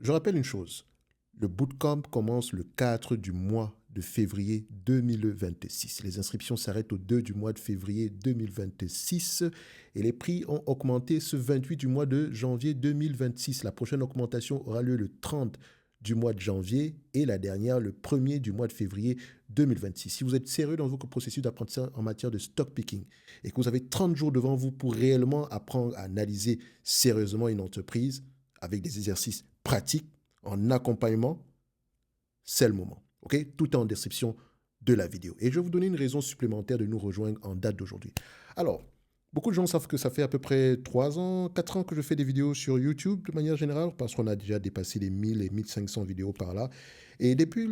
Je rappelle une chose, le bootcamp commence le 4 du mois de février 2026. Les inscriptions s'arrêtent au 2 du mois de février 2026 et les prix ont augmenté ce 28 du mois de janvier 2026. La prochaine augmentation aura lieu le 30 du mois de janvier et la dernière le 1er du mois de février 2026. Si vous êtes sérieux dans votre processus d'apprentissage en matière de stock picking et que vous avez 30 jours devant vous pour réellement apprendre à analyser sérieusement une entreprise avec des exercices pratiques, en accompagnement, c'est le moment. Ok, tout est en description de la vidéo. Et je vais vous donner une raison supplémentaire de nous rejoindre en date d'aujourd'hui. Alors, beaucoup de gens savent que ça fait à peu près 3 ans, 4 ans que je fais des vidéos sur YouTube de manière générale, parce qu'on a déjà dépassé les 1000 et 1500 vidéos par là. Et depuis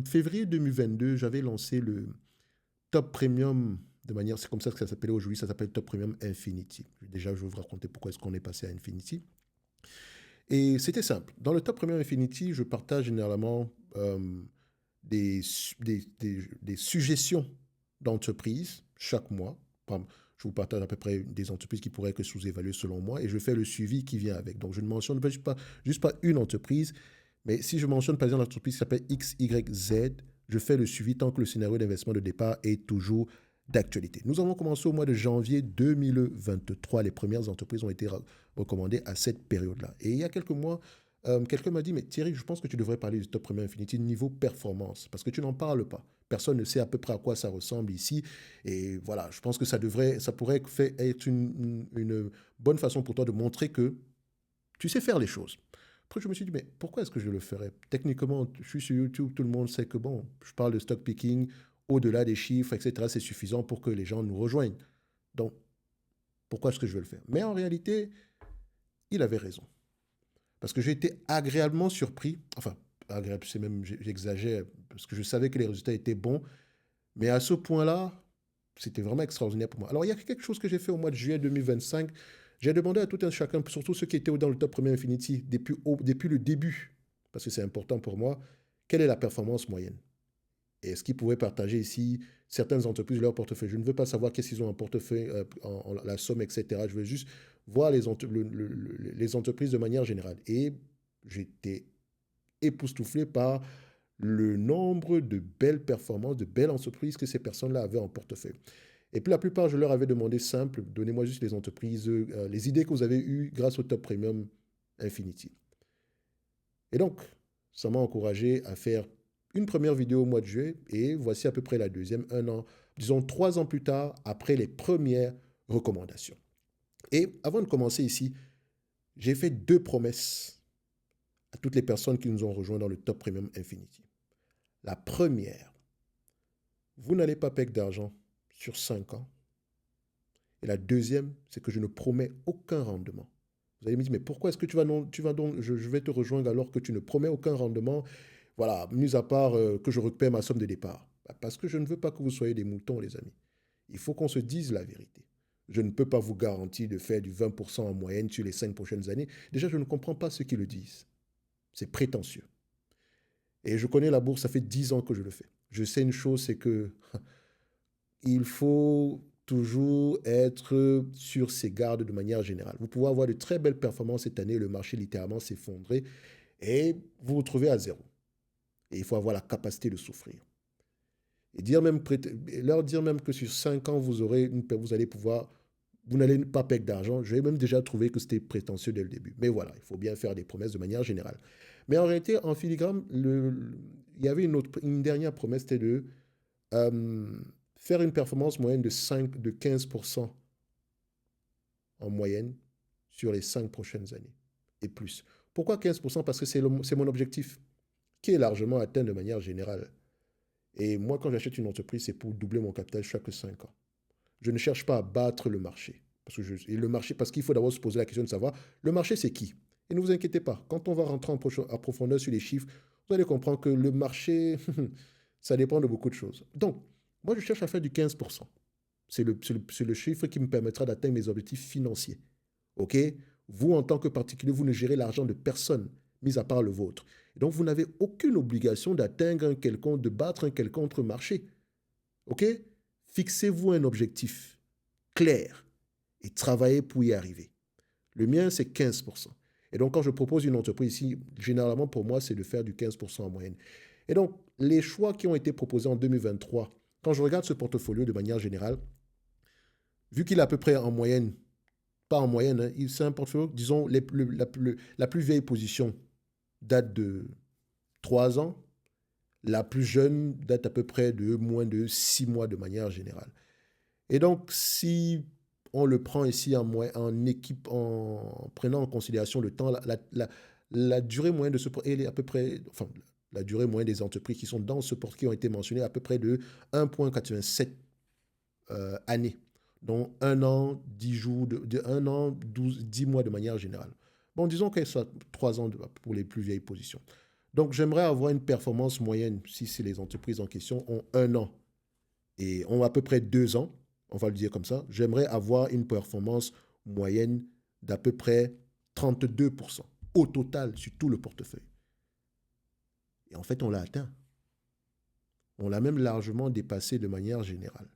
février 2022, j'avais lancé le Top Premium de manière, c'est comme ça que ça s'appelait aujourd'hui, ça s'appelle Top Premium Infinity. Déjà, je vais vous raconter pourquoi est-ce qu'on est passé à Infinity. Et c'était simple. Dans le Top Premium Infinity, je partage généralement des, des suggestions d'entreprises chaque mois. Je vous partage à peu près des entreprises qui pourraient être sous-évaluées selon moi et je fais le suivi qui vient avec. Donc, je ne mentionne pas juste pas une entreprise, mais si je mentionne par exemple l'entreprise qui s'appelle XYZ, je fais le suivi tant que le scénario d'investissement de départ est toujours d'actualité. Nous avons commencé au mois de janvier 2023. Les premières entreprises ont été recommandées à cette période-là. Et il y a quelques mois, quelqu'un m'a dit, mais Thierry, je pense que tu devrais parler du Top Premium Infinity niveau performance, parce que tu n'en parles pas. Personne ne sait à peu près à quoi ça ressemble ici. Et voilà, je pense que ça pourrait être une bonne façon pour toi de montrer que tu sais faire les choses. Après, je me suis dit, mais pourquoi est-ce que je le ferais? Techniquement, je suis sur YouTube, tout le monde sait que bon, je parle de stock picking, au-delà des chiffres, etc. C'est suffisant pour que les gens nous rejoignent. Donc, pourquoi est-ce que je vais le faire? Mais en réalité, il avait raison. Parce que j'ai été agréablement surpris. Enfin, agréable, c'est même, j'exagère, parce que je savais que les résultats étaient bons. Mais à ce point-là, c'était vraiment extraordinaire pour moi. Alors, il y a quelque chose que j'ai fait au mois de juillet 2025. J'ai demandé à tout un chacun, surtout ceux qui étaient dans le top premier Infinity, depuis le début, parce que c'est important pour moi, quelle est la performance moyenne? Et est-ce qu'ils pouvaient partager ici certaines entreprises, leur portefeuille? Je ne veux pas savoir qu'est-ce qu'ils ont en portefeuille, la somme, etc. Je veux juste voir les entreprises de manière générale. Et j'étais époustouflé par le nombre de belles performances, de belles entreprises que ces personnes-là avaient en portefeuille. Et puis la plupart, je leur avais demandé simple, donnez-moi juste les entreprises, les idées que vous avez eues grâce au Top Premium Infinity. Et donc, ça m'a encouragé à faire une première vidéo au mois de juillet et voici à peu près la deuxième, un an, disons 3 ans plus tard, après les premières recommandations. Et avant de commencer ici, j'ai fait 2 promesses à toutes les personnes qui nous ont rejoints dans le Top Premium Infinity. La première, vous n'allez pas perdre d'argent sur 5 ans. Et la deuxième, c'est que je ne promets aucun rendement. Vous allez me dire, mais pourquoi est-ce que tu vas donc je vais te rejoindre alors que tu ne promets aucun rendement, voilà, mis à part que je récupère ma somme de départ. Parce que je ne veux pas que vous soyez des moutons, les amis. Il faut qu'on se dise la vérité. Je ne peux pas vous garantir de faire du 20% en moyenne sur les 5 prochaines années. Déjà, je ne comprends pas ceux qui le disent. C'est prétentieux. Et je connais la bourse, ça fait 10 ans que je le fais. Je sais une chose, c'est que il faut toujours être sur ses gardes de manière générale. Vous pouvez avoir de très belles performances cette année, le marché littéralement s'effondrer et vous vous retrouvez à zéro. Et il faut avoir la capacité de souffrir. Et leur dire même que sur 5 ans, vous allez pouvoir, vous n'allez pas perdre d'argent. J'ai même déjà trouvé que c'était prétentieux dès le début. Mais voilà, il faut bien faire des promesses de manière générale. Mais en réalité, en filigrane, il y avait une dernière promesse, c'était de euh, faire une performance moyenne de 15% en moyenne sur les 5 prochaines années et plus. Pourquoi 15%? Parce que c'est mon objectif, qui est largement atteint de manière générale. Et moi, quand j'achète une entreprise, c'est pour doubler mon capital chaque 5 ans. Je ne cherche pas à battre le marché. Parce qu'il faut d'abord se poser la question de savoir, le marché, c'est qui? Et ne vous inquiétez pas, quand on va rentrer en profondeur sur les chiffres, vous allez comprendre que le marché, ça dépend de beaucoup de choses. Donc, moi, je cherche à faire du 15%. C'est le chiffre qui me permettra d'atteindre mes objectifs financiers. OK? Vous, en tant que particulier, vous ne gérez l'argent de personne, mis à part le vôtre. Et donc, vous n'avez aucune obligation d'atteindre de battre un quelconque marché. OK? Fixez-vous un objectif clair et travaillez pour y arriver. Le mien, c'est 15%. Et donc, quand je propose une entreprise ici, généralement, pour moi, c'est de faire du 15% en moyenne. Et donc, les choix qui ont été proposés en 2023, quand je regarde ce portfolio de manière générale, vu qu'il est à peu près en moyenne, pas en moyenne, hein, c'est un portfolio, disons, la plus vieille position date de 3 ans, la plus jeune date à peu près de moins de 6 mois de manière générale. Et donc, si on le prend ici en équipe, en prenant en considération le temps, la durée moyenne de ce portfolio, elle est à peu près, enfin, la durée moyenne des entreprises qui sont dans ce portfolio qui ont été mentionnées, à peu près de 1,87 années, dont 1 an, 10 jours, 1 an, 10 mois de manière générale. Bon, disons que soit 3 ans pour les plus vieilles positions. Donc, j'aimerais avoir une performance moyenne, si les entreprises en question ont 1 an et ont à peu près 2 ans, on va le dire comme ça, j'aimerais avoir une performance moyenne d'à peu près 32% au total sur tout le portefeuille. Et en fait, on l'a atteint. On l'a même largement dépassé de manière générale.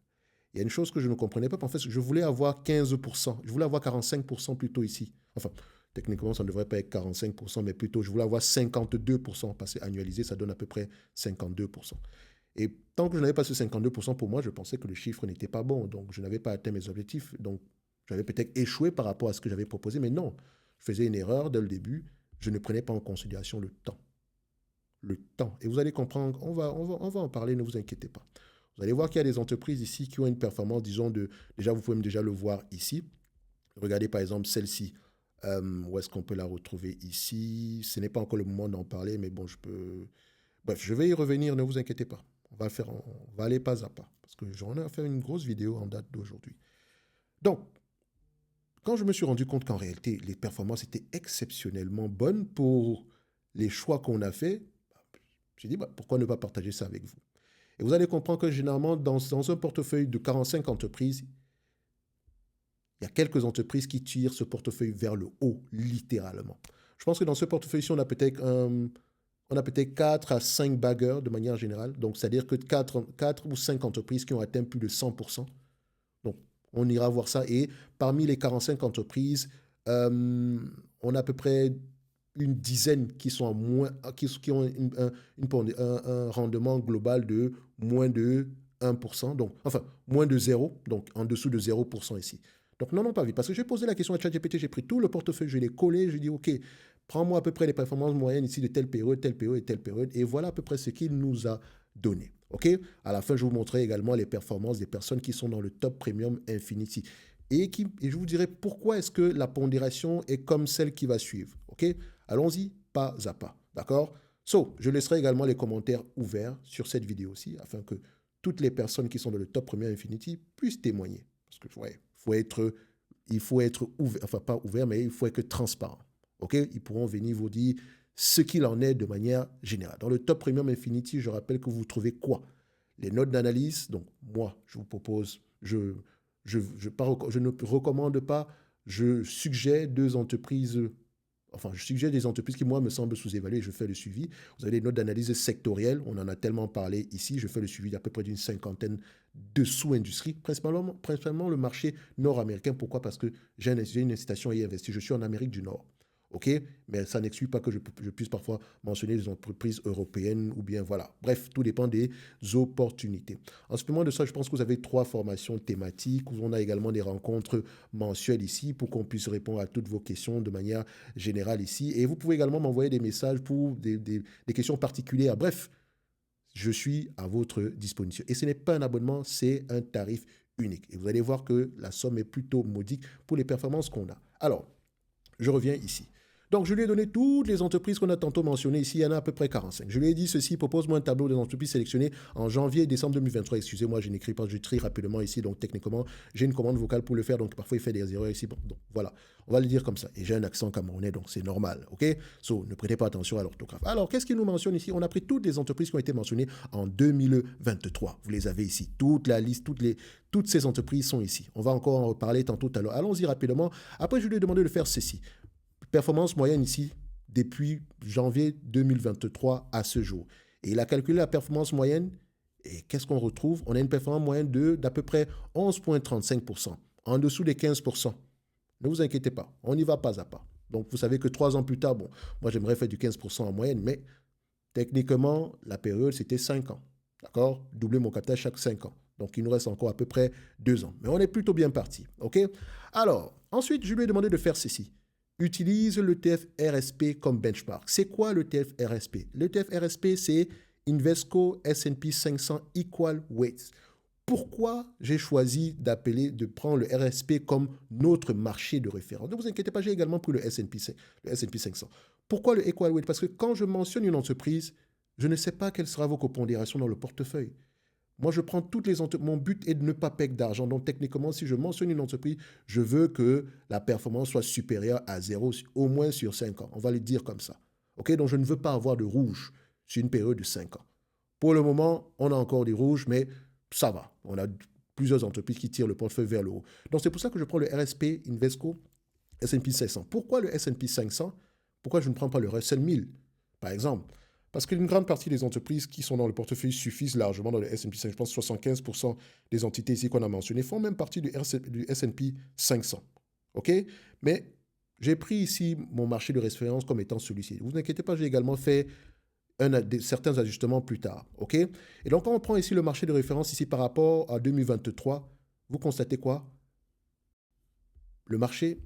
Il y a une chose que je ne comprenais pas, en fait, je voulais avoir 15%, je voulais avoir 45% plutôt ici. Enfin, techniquement, ça ne devrait pas être 45%, mais plutôt, je voulais avoir 52%, parce que annualisé, ça donne à peu près 52%. Et tant que je n'avais pas ce 52%, pour moi, je pensais que le chiffre n'était pas bon, donc je n'avais pas atteint mes objectifs, donc j'avais peut-être échoué par rapport à ce que j'avais proposé, mais non, je faisais une erreur dès le début, je ne prenais pas en considération le temps. Le temps. Et vous allez comprendre, on va en parler, ne vous inquiétez pas. Vous allez voir qu'il y a des entreprises ici qui ont une performance, disons, déjà, vous pouvez déjà le voir ici. Regardez par exemple celle-ci. Où est-ce qu'on peut la retrouver ici? Ce n'est pas encore le moment d'en parler, mais bon, je peux... Bref, je vais y revenir, ne vous inquiétez pas. On va aller pas à pas, parce que j'en ai à faire une grosse vidéo en date d'aujourd'hui. Donc, quand je me suis rendu compte qu'en réalité, les performances étaient exceptionnellement bonnes pour les choix qu'on a faits, j'ai dit, pourquoi ne pas partager ça avec vous? Et vous allez comprendre que généralement, dans un portefeuille de 45 entreprises, il y a quelques entreprises qui tirent ce portefeuille vers le haut, littéralement. Je pense que dans ce portefeuille-ci, on a peut-être 4 à 5 baggers de manière générale. Donc, c'est-à-dire que 4 ou 5 entreprises qui ont atteint plus de 100%. Donc, on ira voir ça. Et parmi les 45 entreprises, on a à peu près une dizaine qui sont qui ont un rendement global de moins de 1%, donc, enfin, moins de 0, donc en dessous de 0% ici. Donc, non, pas vite. Parce que j'ai posé la question à ChatGPT, j'ai pris tout le portefeuille, je l'ai collé, je dis, OK, prends-moi à peu près les performances moyennes ici de telle période, telle période et telle période. Et voilà à peu près ce qu'il nous a donné. OK? À la fin, je vous montrerai également les performances des personnes qui sont dans le top premium Infinity. Et je vous dirai pourquoi est-ce que la pondération est comme celle qui va suivre. OK? Allons-y pas à pas. D'accord? Je laisserai également les commentaires ouverts sur cette vidéo-ci afin que toutes les personnes qui sont dans le top premium Infinity puissent témoigner. Parce que, ouais, il faut être ouvert, enfin pas ouvert, mais il faut être transparent. OK? Ils pourront venir vous dire ce qu'il en est de manière générale. Dans le top premium Infinity, je rappelle que vous trouvez quoi? Les notes d'analyse. Donc, moi, je vous propose, je ne recommande pas, je suggère deux entreprises. Enfin, je suggère des entreprises qui, moi, me semblent sous-évaluées. Je fais le suivi. Vous avez des notes d'analyse sectorielles. On en a tellement parlé ici. Je fais le suivi d'à peu près d'une cinquantaine de sous-industries, principalement le marché nord-américain. Pourquoi? Parce que j'ai une incitation à y investir. Je suis en Amérique du Nord. OK? Mais ça n'exclut pas que je puisse parfois mentionner des entreprises européennes ou bien voilà. Bref, tout dépend des opportunités. En supplément de ça, je pense que vous avez 3 formations thématiques où on a également des rencontres mensuelles ici pour qu'on puisse répondre à toutes vos questions de manière générale ici. Et vous pouvez également m'envoyer des messages pour des questions particulières. Bref, je suis à votre disposition. Et ce n'est pas un abonnement, c'est un tarif unique. Et vous allez voir que la somme est plutôt modique pour les performances qu'on a. Alors, je reviens ici. Donc, je lui ai donné toutes les entreprises qu'on a tantôt mentionnées ici. Il y en a à peu près 45. Je lui ai dit ceci, propose-moi un tableau des entreprises sélectionnées en janvier et décembre 2023. Excusez-moi, je n'écris pas, je trie rapidement ici. Donc, techniquement, j'ai une commande vocale pour le faire. Donc, parfois, il fait des erreurs ici. Bon, donc, voilà. On va le dire comme ça. Et j'ai un accent camerounais, donc c'est normal. OK? Ne prêtez pas attention à l'orthographe. Alors, qu'est-ce qu'il nous mentionne ici? On a pris toutes les entreprises qui ont été mentionnées en 2023. Vous les avez ici. Toute la liste, toutes ces entreprises sont ici. On va encore en reparler tantôt tout à l'heure. Allons-y rapidement. Après, je lui ai demandé de faire ceci. Performance moyenne ici depuis janvier 2023 à ce jour. Et il a calculé la performance moyenne. Et qu'est-ce qu'on retrouve? On a une performance moyenne d'à peu près 11,35%, en dessous des 15%. Ne vous inquiétez pas, on y va pas à pas. Donc, vous savez que 3 ans plus tard, bon, moi, j'aimerais faire du 15% en moyenne, mais techniquement, la période, c'était 5 ans. D'accord? Doubler mon capital chaque 5 ans. Donc, il nous reste encore à peu près 2 ans. Mais on est plutôt bien parti. OK? Alors, ensuite, je lui ai demandé de faire ceci. Utilise l'ETF RSP comme benchmark. C'est quoi l'ETF RSP? L'ETF RSP, c'est Invesco S&P 500 Equal Weights. Pourquoi j'ai choisi de prendre le RSP comme notre marché de référence? Ne vous inquiétez pas, j'ai également pris le S&P 500. Pourquoi le Equal Weight? Parce que quand je mentionne une entreprise, je ne sais pas quelle sera vos copondérations dans le portefeuille. Moi, je prends toutes les entreprises. Mon but est de ne pas perdre d'argent. Donc, techniquement, si je mentionne une entreprise, je veux que la performance soit supérieure à 0, au moins sur 5 ans. On va le dire comme ça. OK? Donc, je ne veux pas avoir de rouge sur une période de 5 ans. Pour le moment, on a encore des rouges, mais ça va. On a plusieurs entreprises qui tirent le portefeuille vers le haut. Donc, c'est pour ça que je prends le RSP Invesco S&P 500. Pourquoi le S&P 500? Pourquoi je ne prends pas le Russell 1000, par exemple? Parce qu'une grande partie des entreprises qui sont dans le portefeuille suffisent largement dans le S&P 500. Je pense que 75% des entités ici qu'on a mentionnées font même partie du S&P 500. OK? Mais j'ai pris ici mon marché de référence comme étant celui-ci. Vous inquiétez pas, j'ai également fait certains ajustements plus tard. OK? Et donc, quand on prend ici le marché de référence ici par rapport à 2023, vous constatez quoi? Le marché,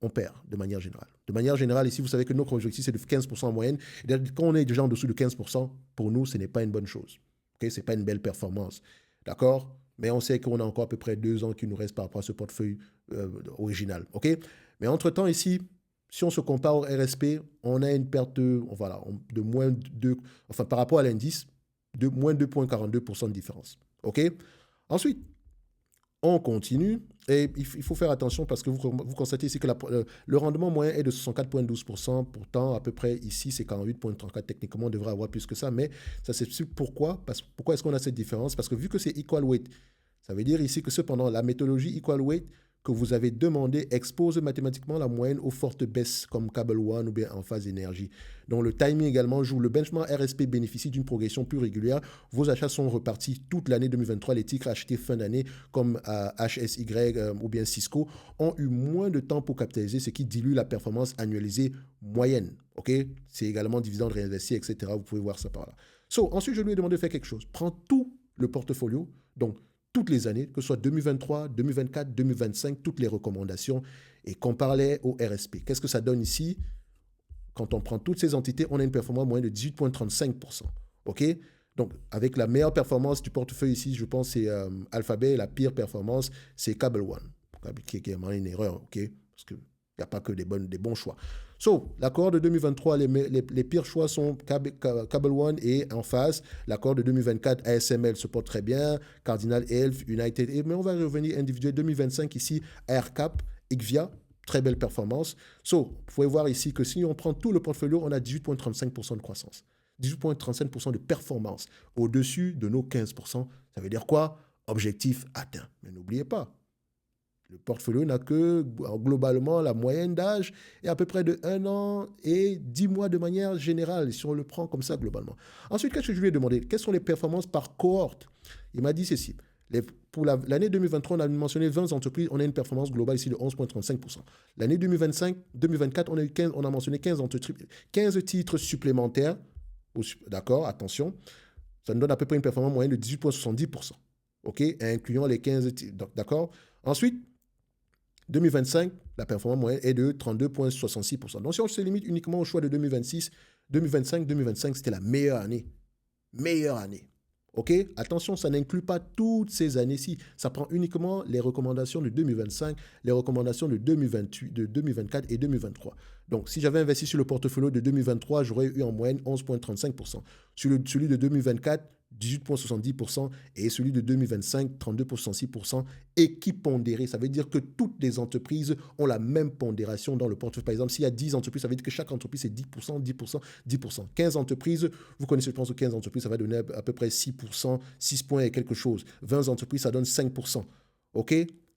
on perd de manière générale. De manière générale, ici, vous savez que notre objectif, c'est de 15% en moyenne. Et quand on est déjà en dessous de 15%, pour nous, ce n'est pas une bonne chose. Okay? Ce n'est pas une belle performance. D'accord? Mais on sait qu'on a encore à peu près 2 ans qui nous restent par rapport à ce portefeuille original. OK? Mais entre-temps, ici, si on se compare au RSP, on a une perte de moins 2, enfin par rapport à l'indice, de moins 2,42% de différence. OK? Ensuite, on continue et il faut faire attention parce que vous constatez ici que le rendement moyen est de 64,12%. Pourtant, à peu près ici, c'est 48,34%. Techniquement, on devrait avoir plus que ça, mais ça s'explique pourquoi. Pourquoi est-ce qu'on a cette différence? Parce que vu que c'est equal weight, ça veut dire ici que cependant, la méthodologie equal weight que vous avez demandé expose mathématiquement la moyenne aux fortes baisses comme Cable One ou bien en phase énergie. Donc le timing également joue. Le benchmark RSP bénéficie d'une progression plus régulière. Vos achats sont repartis toute l'année 2023. Les titres achetés fin d'année comme HSY ou bien Cisco ont eu moins de temps pour capitaliser, ce qui dilue la performance annualisée moyenne. Okay? C'est également dividende réinvesti, etc. Vous pouvez voir ça par là. Ensuite, je lui ai demandé de faire quelque chose. Prends tout le portfolio, donc toutes les années, que ce soit 2023, 2024, 2025, toutes les recommandations et compare-les au RSP. Qu'est-ce que ça donne ici? Quand on prend toutes ces entités, on a une performance moyenne de 18,35%. OK? Donc, avec la meilleure performance du portefeuille ici, je pense que c'est Alphabet et la pire performance, c'est Cable One. Qui est vraiment une erreur, OK? Parce qu'il n'y a pas que des bons choix. L'accord de 2023, les pires choix sont Cable One et en face. L'accord de 2024, ASML se porte très bien. Cardinal Health, United. Mais on va revenir individuel. 2025 ici, AirCap, Ixvia, très belle performance. Vous pouvez voir ici que si on prend tout le portfolio, on a 18,35% de croissance. 18,35% de performance au-dessus de nos 15%. Ça veut dire quoi? Objectif atteint. Mais n'oubliez pas, le portfolio n'a que, globalement, la moyenne d'âge est à peu près de 1 an et 10 mois de manière générale, si on le prend comme ça, globalement. Ensuite, qu'est-ce que je lui ai demandé? Quelles sont les performances par cohorte? Il m'a dit ceci. Pour l'année 2023, on a mentionné 20 entreprises, on a une performance globale ici de 11,35%. L'année 2024, on a mentionné 15 entreprises, 15 titres supplémentaires. D'accord, attention. Ça nous donne à peu près une performance moyenne de 18,70%. OK, incluant les 15 titres. D'accord. Ensuite, 2025, la performance moyenne est de 32,66%. Donc, si on se limite uniquement au choix de 2026, 2025, c'était la meilleure année. Meilleure année. OK? Attention, ça n'inclut pas toutes ces années-ci. Ça prend uniquement les recommandations de 2025, les recommandations de 2028, de 2024 et 2023. Donc, si j'avais investi sur le portfolio de 2023, j'aurais eu en moyenne 11,35%. Sur celui de 2024, 18,70% et celui de 2025, 32,6% équipondéré. Ça veut dire que toutes les entreprises ont la même pondération dans le portefeuille. Par exemple, s'il y a 10 entreprises, ça veut dire que chaque entreprise c'est 10%, 10%, 10%. 15 entreprises, vous connaissez, je pense, 15 entreprises, ça va donner à peu près 6%, 6 points et quelque chose. 20 entreprises, ça donne 5%. OK?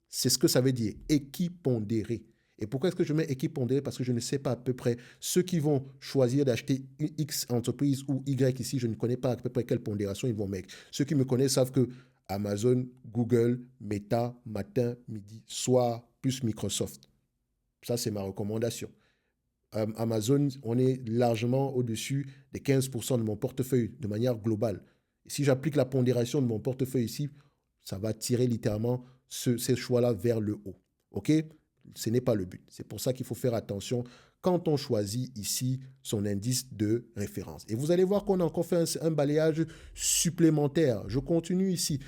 C'est ce que ça veut dire, équipondéré. Et pourquoi est-ce que je mets équipondéré? Parce que je ne sais pas à peu près ceux qui vont choisir d'acheter X entreprise ou Y ici, je ne connais pas à peu près quelle pondération ils vont mettre. Ceux qui me connaissent savent que Amazon, Google, Meta, matin, midi, soir, plus Microsoft. Ça, c'est ma recommandation. Amazon, on est largement au-dessus des 15% de mon portefeuille de manière globale. Et si j'applique la pondération de mon portefeuille ici, ça va tirer littéralement ces choix-là vers le haut. OK? Ce n'est pas le but. C'est pour ça qu'il faut faire attention quand on choisit ici son indice de référence. Et vous allez voir qu'on a encore fait un balayage supplémentaire. Je continue ici.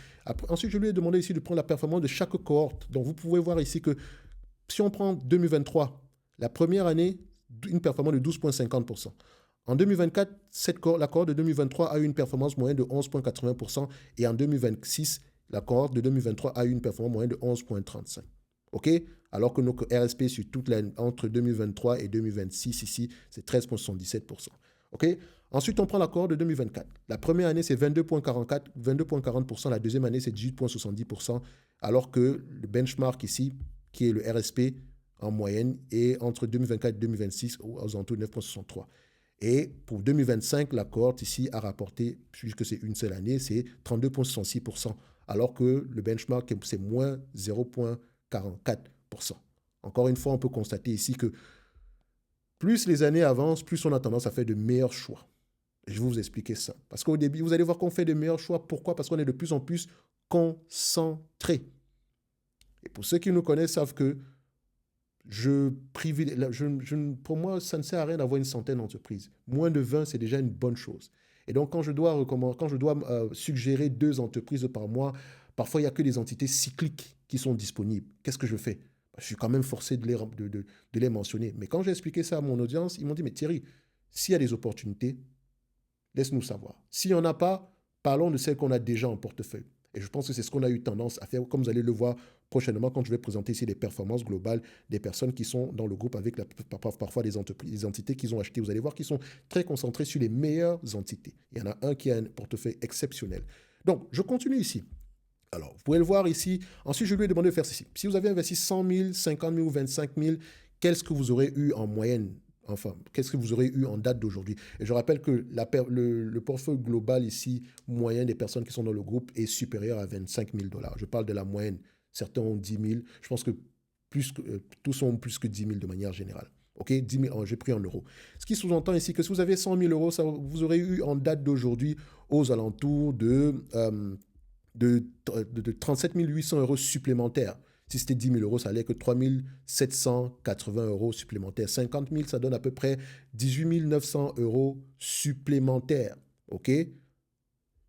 Ensuite, je lui ai demandé ici de prendre la performance de chaque cohorte. Donc, vous pouvez voir ici que si on prend 2023, la première année, une performance de 12,50%. En 2024, la cohorte de 2023 a eu une performance moyenne de 11,80% et en 2026, la cohorte de 2023 a eu une performance moyenne de 11,35%. OK? Alors que nos RSP sur toute entre 2023 et 2026 ici, c'est 13,77%. OK? Ensuite, on prend la cohorte de 2024. La première année, c'est 22,40%. La deuxième année, c'est 18,70%. Alors que le benchmark ici, qui est le RSP, en moyenne, est entre 2024 et 2026 aux alentours de 9,63. Et pour 2025, la cohorte ici a rapporté, puisque c'est une seule année, c'est 32,66%, alors que le benchmark, c'est moins 0,44%. Encore une fois, on peut constater ici que plus les années avancent, plus on a tendance à faire de meilleurs choix. Je vais vous expliquer ça. Parce qu'au début, vous allez voir qu'on fait de meilleurs choix. Pourquoi? Parce qu'on est de plus en plus concentré. Et pour ceux qui nous connaissent savent que pour moi, ça ne sert à rien d'avoir une centaine d'entreprises. Moins de 20, c'est déjà une bonne chose. Et donc, quand je dois suggérer 2 entreprises par mois, parfois, il n'y a que des entités cycliques qui sont disponibles. Qu'est-ce que je fais? Je suis quand même forcé de les mentionner. Mais quand j'ai expliqué ça à mon audience, ils m'ont dit, mais Thierry, s'il y a des opportunités, laisse-nous savoir. S'il n'y en a pas, parlons de celles qu'on a déjà en portefeuille. Et je pense que c'est ce qu'on a eu tendance à faire, comme vous allez le voir prochainement quand je vais présenter ici les performances globales des personnes qui sont dans le groupe avec parfois des entités qu'ils ont achetées. Vous allez voir qu'ils sont très concentrés sur les meilleures entités. Il y en a un qui a un portefeuille exceptionnel. Donc, je continue ici. Alors, vous pouvez le voir ici. Ensuite, je lui ai demandé de faire ceci. Si vous avez investi 100 000, 50 000 ou 25 000, qu'est-ce que vous aurez eu en moyenne? Enfin, qu'est-ce que vous aurez eu en date d'aujourd'hui? Et je rappelle que le portefeuille global ici, moyen des personnes qui sont dans le groupe, est supérieur à 25 000 $. Je parle de la moyenne. Certains ont 10 000. Je pense que tous ont plus que 10 000 de manière générale. OK, 10 000, j'ai pris en euros. Ce qui sous-entend ici que si vous avez 100 000 €, vous aurez eu en date d'aujourd'hui aux alentours de 37 800 € supplémentaires. Si c'était 10 000 €, ça allait que 3 780 € supplémentaires. 50 000, ça donne à peu près 18 900 € supplémentaires. OK?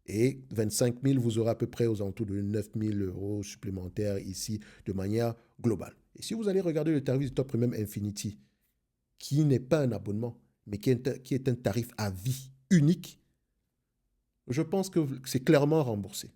Et 25 000, vous aurez à peu près aux alentours de 9 000 € supplémentaires ici de manière globale. Et si vous allez regarder le tarif du Top Premium Infinity, qui n'est pas un abonnement, mais qui est un tarif à vie unique, je pense que c'est clairement remboursé.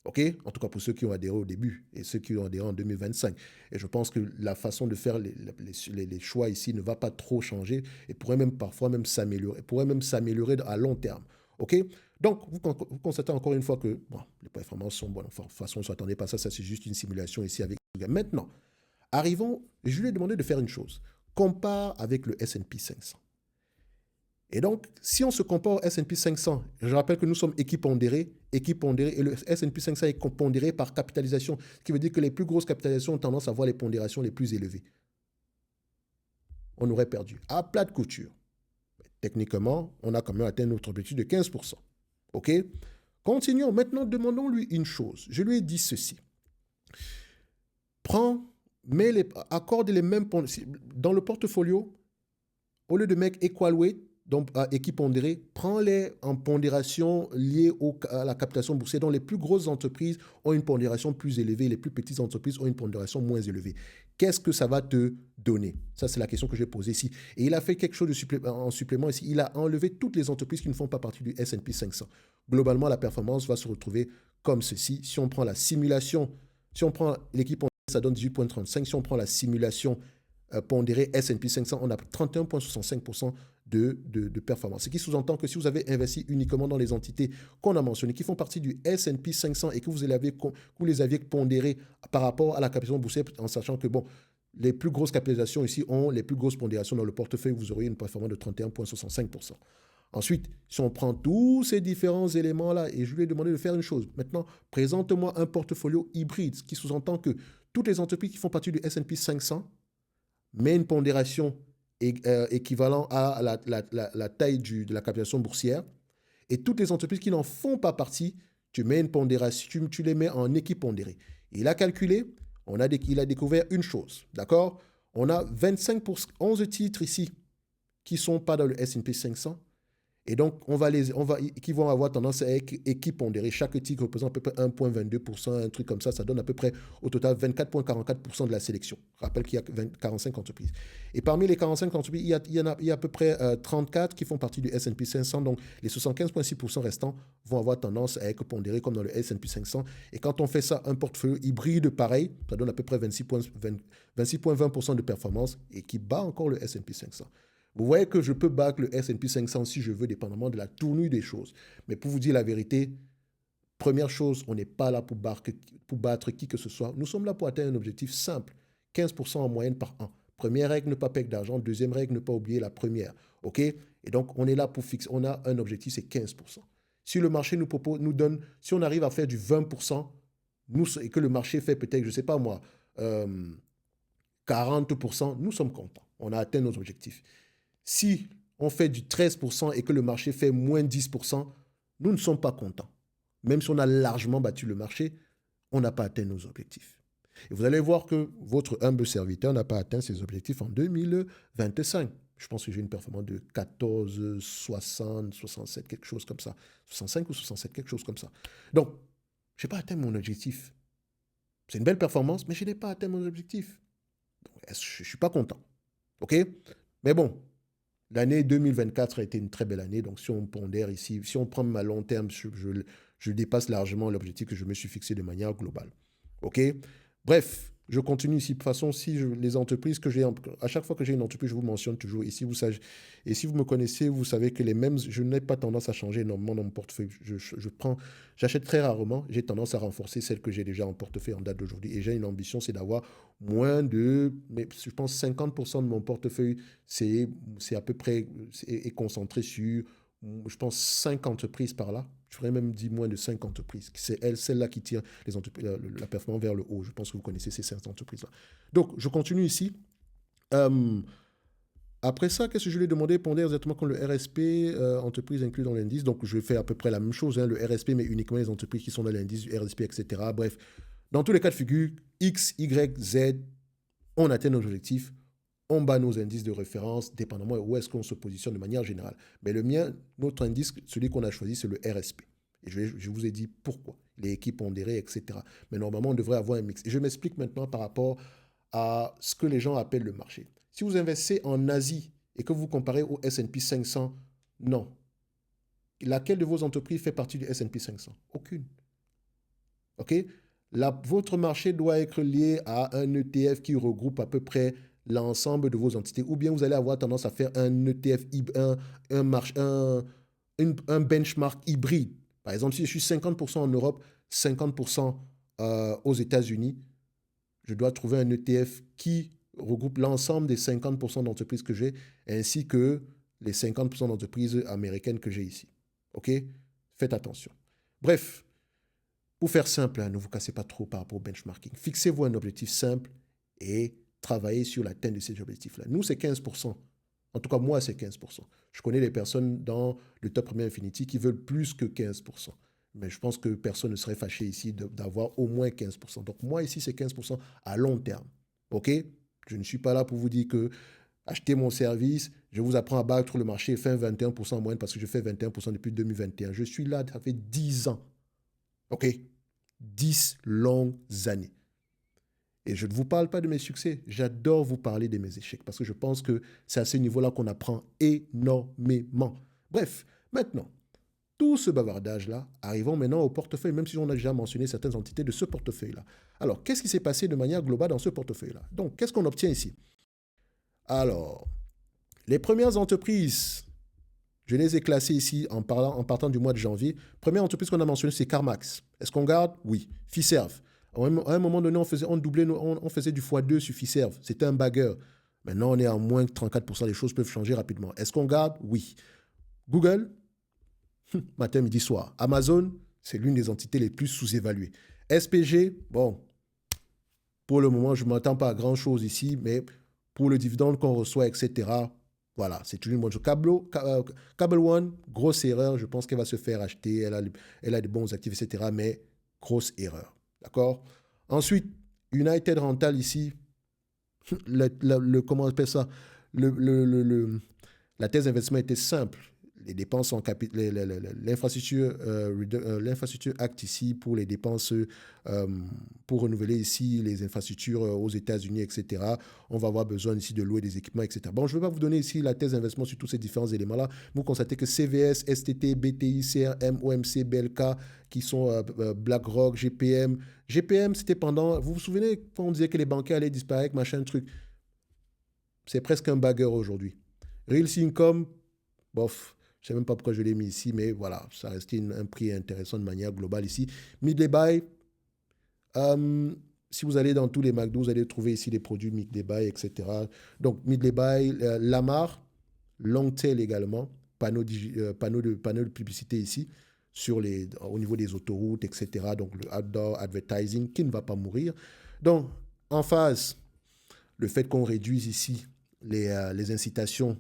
OK? En tout cas, pour ceux qui ont adhéré au début et ceux qui ont adhéré en 2025. Et je pense que la façon de faire les choix ici ne va pas trop changer et pourrait même parfois même s'améliorer à long terme. OK? Donc, vous constatez encore une fois que les performances sont bonnes. Enfin, de toute façon, ne s'attendez pas à ça, ça c'est juste une simulation ici avec. Maintenant, arrivons, je lui ai demandé de faire une chose. Compare avec le S&P 500. Et donc, si on se compare au S&P 500, je rappelle que nous sommes équipondérés, et le S&P 500 est pondéré par capitalisation, ce qui veut dire que les plus grosses capitalisations ont tendance à avoir les pondérations les plus élevées. On aurait perdu à plat de couture. Techniquement, on a quand même atteint notre objectif de 15%. OK? Continuons. Maintenant, demandons-lui une chose. Je lui ai dit ceci. Accorde les mêmes dans le portfolio, au lieu de mettre equal weight, donc équipe pondérée, prends-les en pondération liée à la captation boursière, dont les plus grosses entreprises ont une pondération plus élevée, les plus petites entreprises ont une pondération moins élevée. Qu'est-ce que ça va te donner? Ça, c'est la question que j'ai posée ici. Et il a fait quelque chose en supplément ici. Il a enlevé toutes les entreprises qui ne font pas partie du S&P 500. Globalement, la performance va se retrouver comme ceci. Si on prend la simulation, si on prend l'équipe pondérée, ça donne 18,35. Si on prend la simulation pondérée S&P 500, on a 31,65% de performance. Ce qui sous-entend que si vous avez investi uniquement dans les entités qu'on a mentionnées, qui font partie du S&P 500 et que vous les aviez pondérées par rapport à la capitalisation boursière, en sachant que les plus grosses capitalisations ici ont les plus grosses pondérations dans le portefeuille, vous auriez une performance de 31,65%. Ensuite, si on prend tous ces différents éléments-là, et je lui ai demandé de faire une chose, maintenant, présente-moi un portfolio hybride, ce qui sous-entend que toutes les entreprises qui font partie du S&P 500 mets une pondération équivalent à la taille de la capitalisation boursière. Et toutes les entreprises qui n'en font pas partie, tu mets une pondération, tu les mets en équipe pondérée. Il a calculé, il a découvert une chose, d'accord? On a 11 titres ici qui ne sont pas dans le S&P 500. Et donc, qui vont avoir tendance à être équipe pondérée. Chaque titre représente à peu près 1,22%, un truc comme ça. Ça donne à peu près au total 24,44% de la sélection. Je rappelle qu'il y a 45 entreprises. Et parmi les 45 entreprises, il y a à peu près 34 qui font partie du S&P 500. Donc, les 75,6% restants vont avoir tendance à être pondérés comme dans le S&P 500. Et quand on fait ça, un portefeuille hybride pareil, ça donne à peu près 26,20% de performance et qui bat encore le S&P 500. Vous voyez que je peux battre le S&P 500 si je veux, dépendamment de la tournure des choses. Mais pour vous dire la vérité, première chose, on n'est pas là pour battre qui que ce soit. Nous sommes là pour atteindre un objectif simple, 15% en moyenne par an. Première règle, ne pas perdre d'argent. Deuxième règle, ne pas oublier la première. OK? Et donc, on est là pour fixer. On a un objectif, c'est 15%. Si le marché nous donne, si on arrive à faire du 20%, et que le marché fait peut-être, je ne sais pas moi, 40%, nous sommes contents. On a atteint nos objectifs. Si on fait du 13% et que le marché fait moins 10%, nous ne sommes pas contents. Même si on a largement battu le marché, on n'a pas atteint nos objectifs. Et vous allez voir que votre humble serviteur n'a pas atteint ses objectifs en 2025. Je pense que j'ai une performance de 14, 60, 67, quelque chose comme ça. 65 ou 67, quelque chose comme ça. Donc, je n'ai pas atteint mon objectif. C'est une belle performance, mais je n'ai pas atteint mon objectif. Donc, je ne suis pas content. OK? Mais bon, l'année 2024 a été une très belle année. Donc, si on pondère ici, si on prend à long terme, je dépasse largement l'objectif que je me suis fixé de manière globale. OK? Bref, je continue ici. De toute façon, les entreprises que j'ai, à chaque fois que j'ai une entreprise, je vous mentionne toujours. Et si vous me connaissez, vous savez que je n'ai pas tendance à changer énormément dans mon portefeuille. J'achète très rarement. J'ai tendance à renforcer celles que j'ai déjà en portefeuille en date d'aujourd'hui. Et j'ai une ambition, c'est d'avoir moins de, mais je pense 50% de mon portefeuille, c'est à peu près est concentré sur, je pense, 5 entreprises par là. Je ferais même dire moins de 5 entreprises. C'est celle-là qui tire la performance vers le haut. Je pense que vous connaissez ces 5 entreprises-là. Donc, je continue ici. Après ça, qu'est-ce que je lui ai demandé? Pondère exactement comme le RSP, entreprise inclue dans l'indice. Donc, je vais faire à peu près la même chose, hein, le RSP, mais uniquement les entreprises qui sont dans l'indice du RSP, etc. Bref, dans tous les cas de figure, X, Y, Z, on atteint nos objectifs. On bat nos indices de référence, dépendamment où est-ce qu'on se positionne de manière générale. Mais le mien, notre indice, celui qu'on a choisi, c'est le RSP. Et je vous ai dit pourquoi. Les équipes pondérées, etc. Mais normalement, on devrait avoir un mix. Et je m'explique maintenant par rapport à ce que les gens appellent le marché. Si vous investissez en Asie et que vous comparez au S&P 500, non. Laquelle de vos entreprises fait partie du S&P 500? Aucune. OK? Votre marché doit être lié à un ETF qui regroupe à peu près l'ensemble de vos entités, ou bien vous allez avoir tendance à faire un ETF, un benchmark hybride. Par exemple, si je suis 50% en Europe, 50% aux États-Unis, je dois trouver un ETF qui regroupe l'ensemble des 50% d'entreprises que j'ai, ainsi que les 50% d'entreprises américaines que j'ai ici. OK? Faites attention. Bref, pour faire simple, hein, ne vous cassez pas trop par rapport au benchmarking. Fixez-vous un objectif simple et travailler sur l'atteinte de ces objectifs-là. Nous, c'est 15%. En tout cas, moi, c'est 15%. Je connais des personnes dans le top Premier Infinity qui veulent plus que 15%. Mais je pense que personne ne serait fâché ici d'avoir au moins 15%. Donc, moi, ici, c'est 15% à long terme. OK? Je ne suis pas là pour vous dire que achetez mon service, je vous apprends à battre le marché et faire 21% en moyenne parce que je fais 21% depuis 2021. Je suis là, ça fait 10 ans. OK? 10 longues années. Et je ne vous parle pas de mes succès, j'adore vous parler de mes échecs parce que je pense que c'est à ce niveau-là qu'on apprend énormément. Bref, maintenant, tout ce bavardage-là, arrivons maintenant au portefeuille, même si on a déjà mentionné certaines entités de ce portefeuille-là. Alors, qu'est-ce qui s'est passé de manière globale dans ce portefeuille-là? Donc, qu'est-ce qu'on obtient ici? Alors, les premières entreprises, je les ai classées ici en partant du mois de janvier. Première entreprise qu'on a mentionnée, c'est CarMax. Est-ce qu'on garde? Oui. Fiserv. À un moment donné, on faisait du x2 sur Fiserv. C'était un bagueur. Maintenant, on est à moins de 34%. Les choses peuvent changer rapidement. Est-ce qu'on garde? Oui. Google, matin, midi, soir. Amazon, c'est l'une des entités les plus sous-évaluées. SPG, bon, pour le moment, je ne m'attends pas à grand-chose ici, mais pour le dividende qu'on reçoit, etc. Voilà, c'est toujours une bonne chose. Cable One, grosse erreur. Je pense qu'elle va se faire acheter. Elle a des bons actifs, etc. Mais grosse erreur. D'accord? Ensuite, United Rental ici, comment on appelle ça? La thèse d'investissement était simple. Les dépenses en l'infrastructure acte ici pour les dépenses pour renouveler ici les infrastructures aux États-Unis, etc. On va avoir besoin ici de louer des équipements, etc. Bon, je ne vais pas vous donner ici la thèse d'investissement sur tous ces différents éléments-là. Vous constatez que CVS, STT, BTI, CRM, OMC, BLK, qui sont BlackRock, GPM. GPM, c'était pendant... Vous vous souvenez quand on disait que les banquiers allaient disparaître, machin, truc. C'est presque un bagueur aujourd'hui. Realty Income, bof, je ne sais même pas pourquoi je l'ai mis ici, mais voilà, ça restait un prix intéressant de manière globale ici. Midley Buy, si vous allez dans tous les McDo, vous allez trouver ici les produits Midley Buy, etc. Donc Midley Buy, Lamar, Longtail également, panneaux de publicité ici au niveau des autoroutes, etc. Donc le outdoor advertising qui ne va pas mourir. Donc en phase, le fait qu'on réduise ici les incitations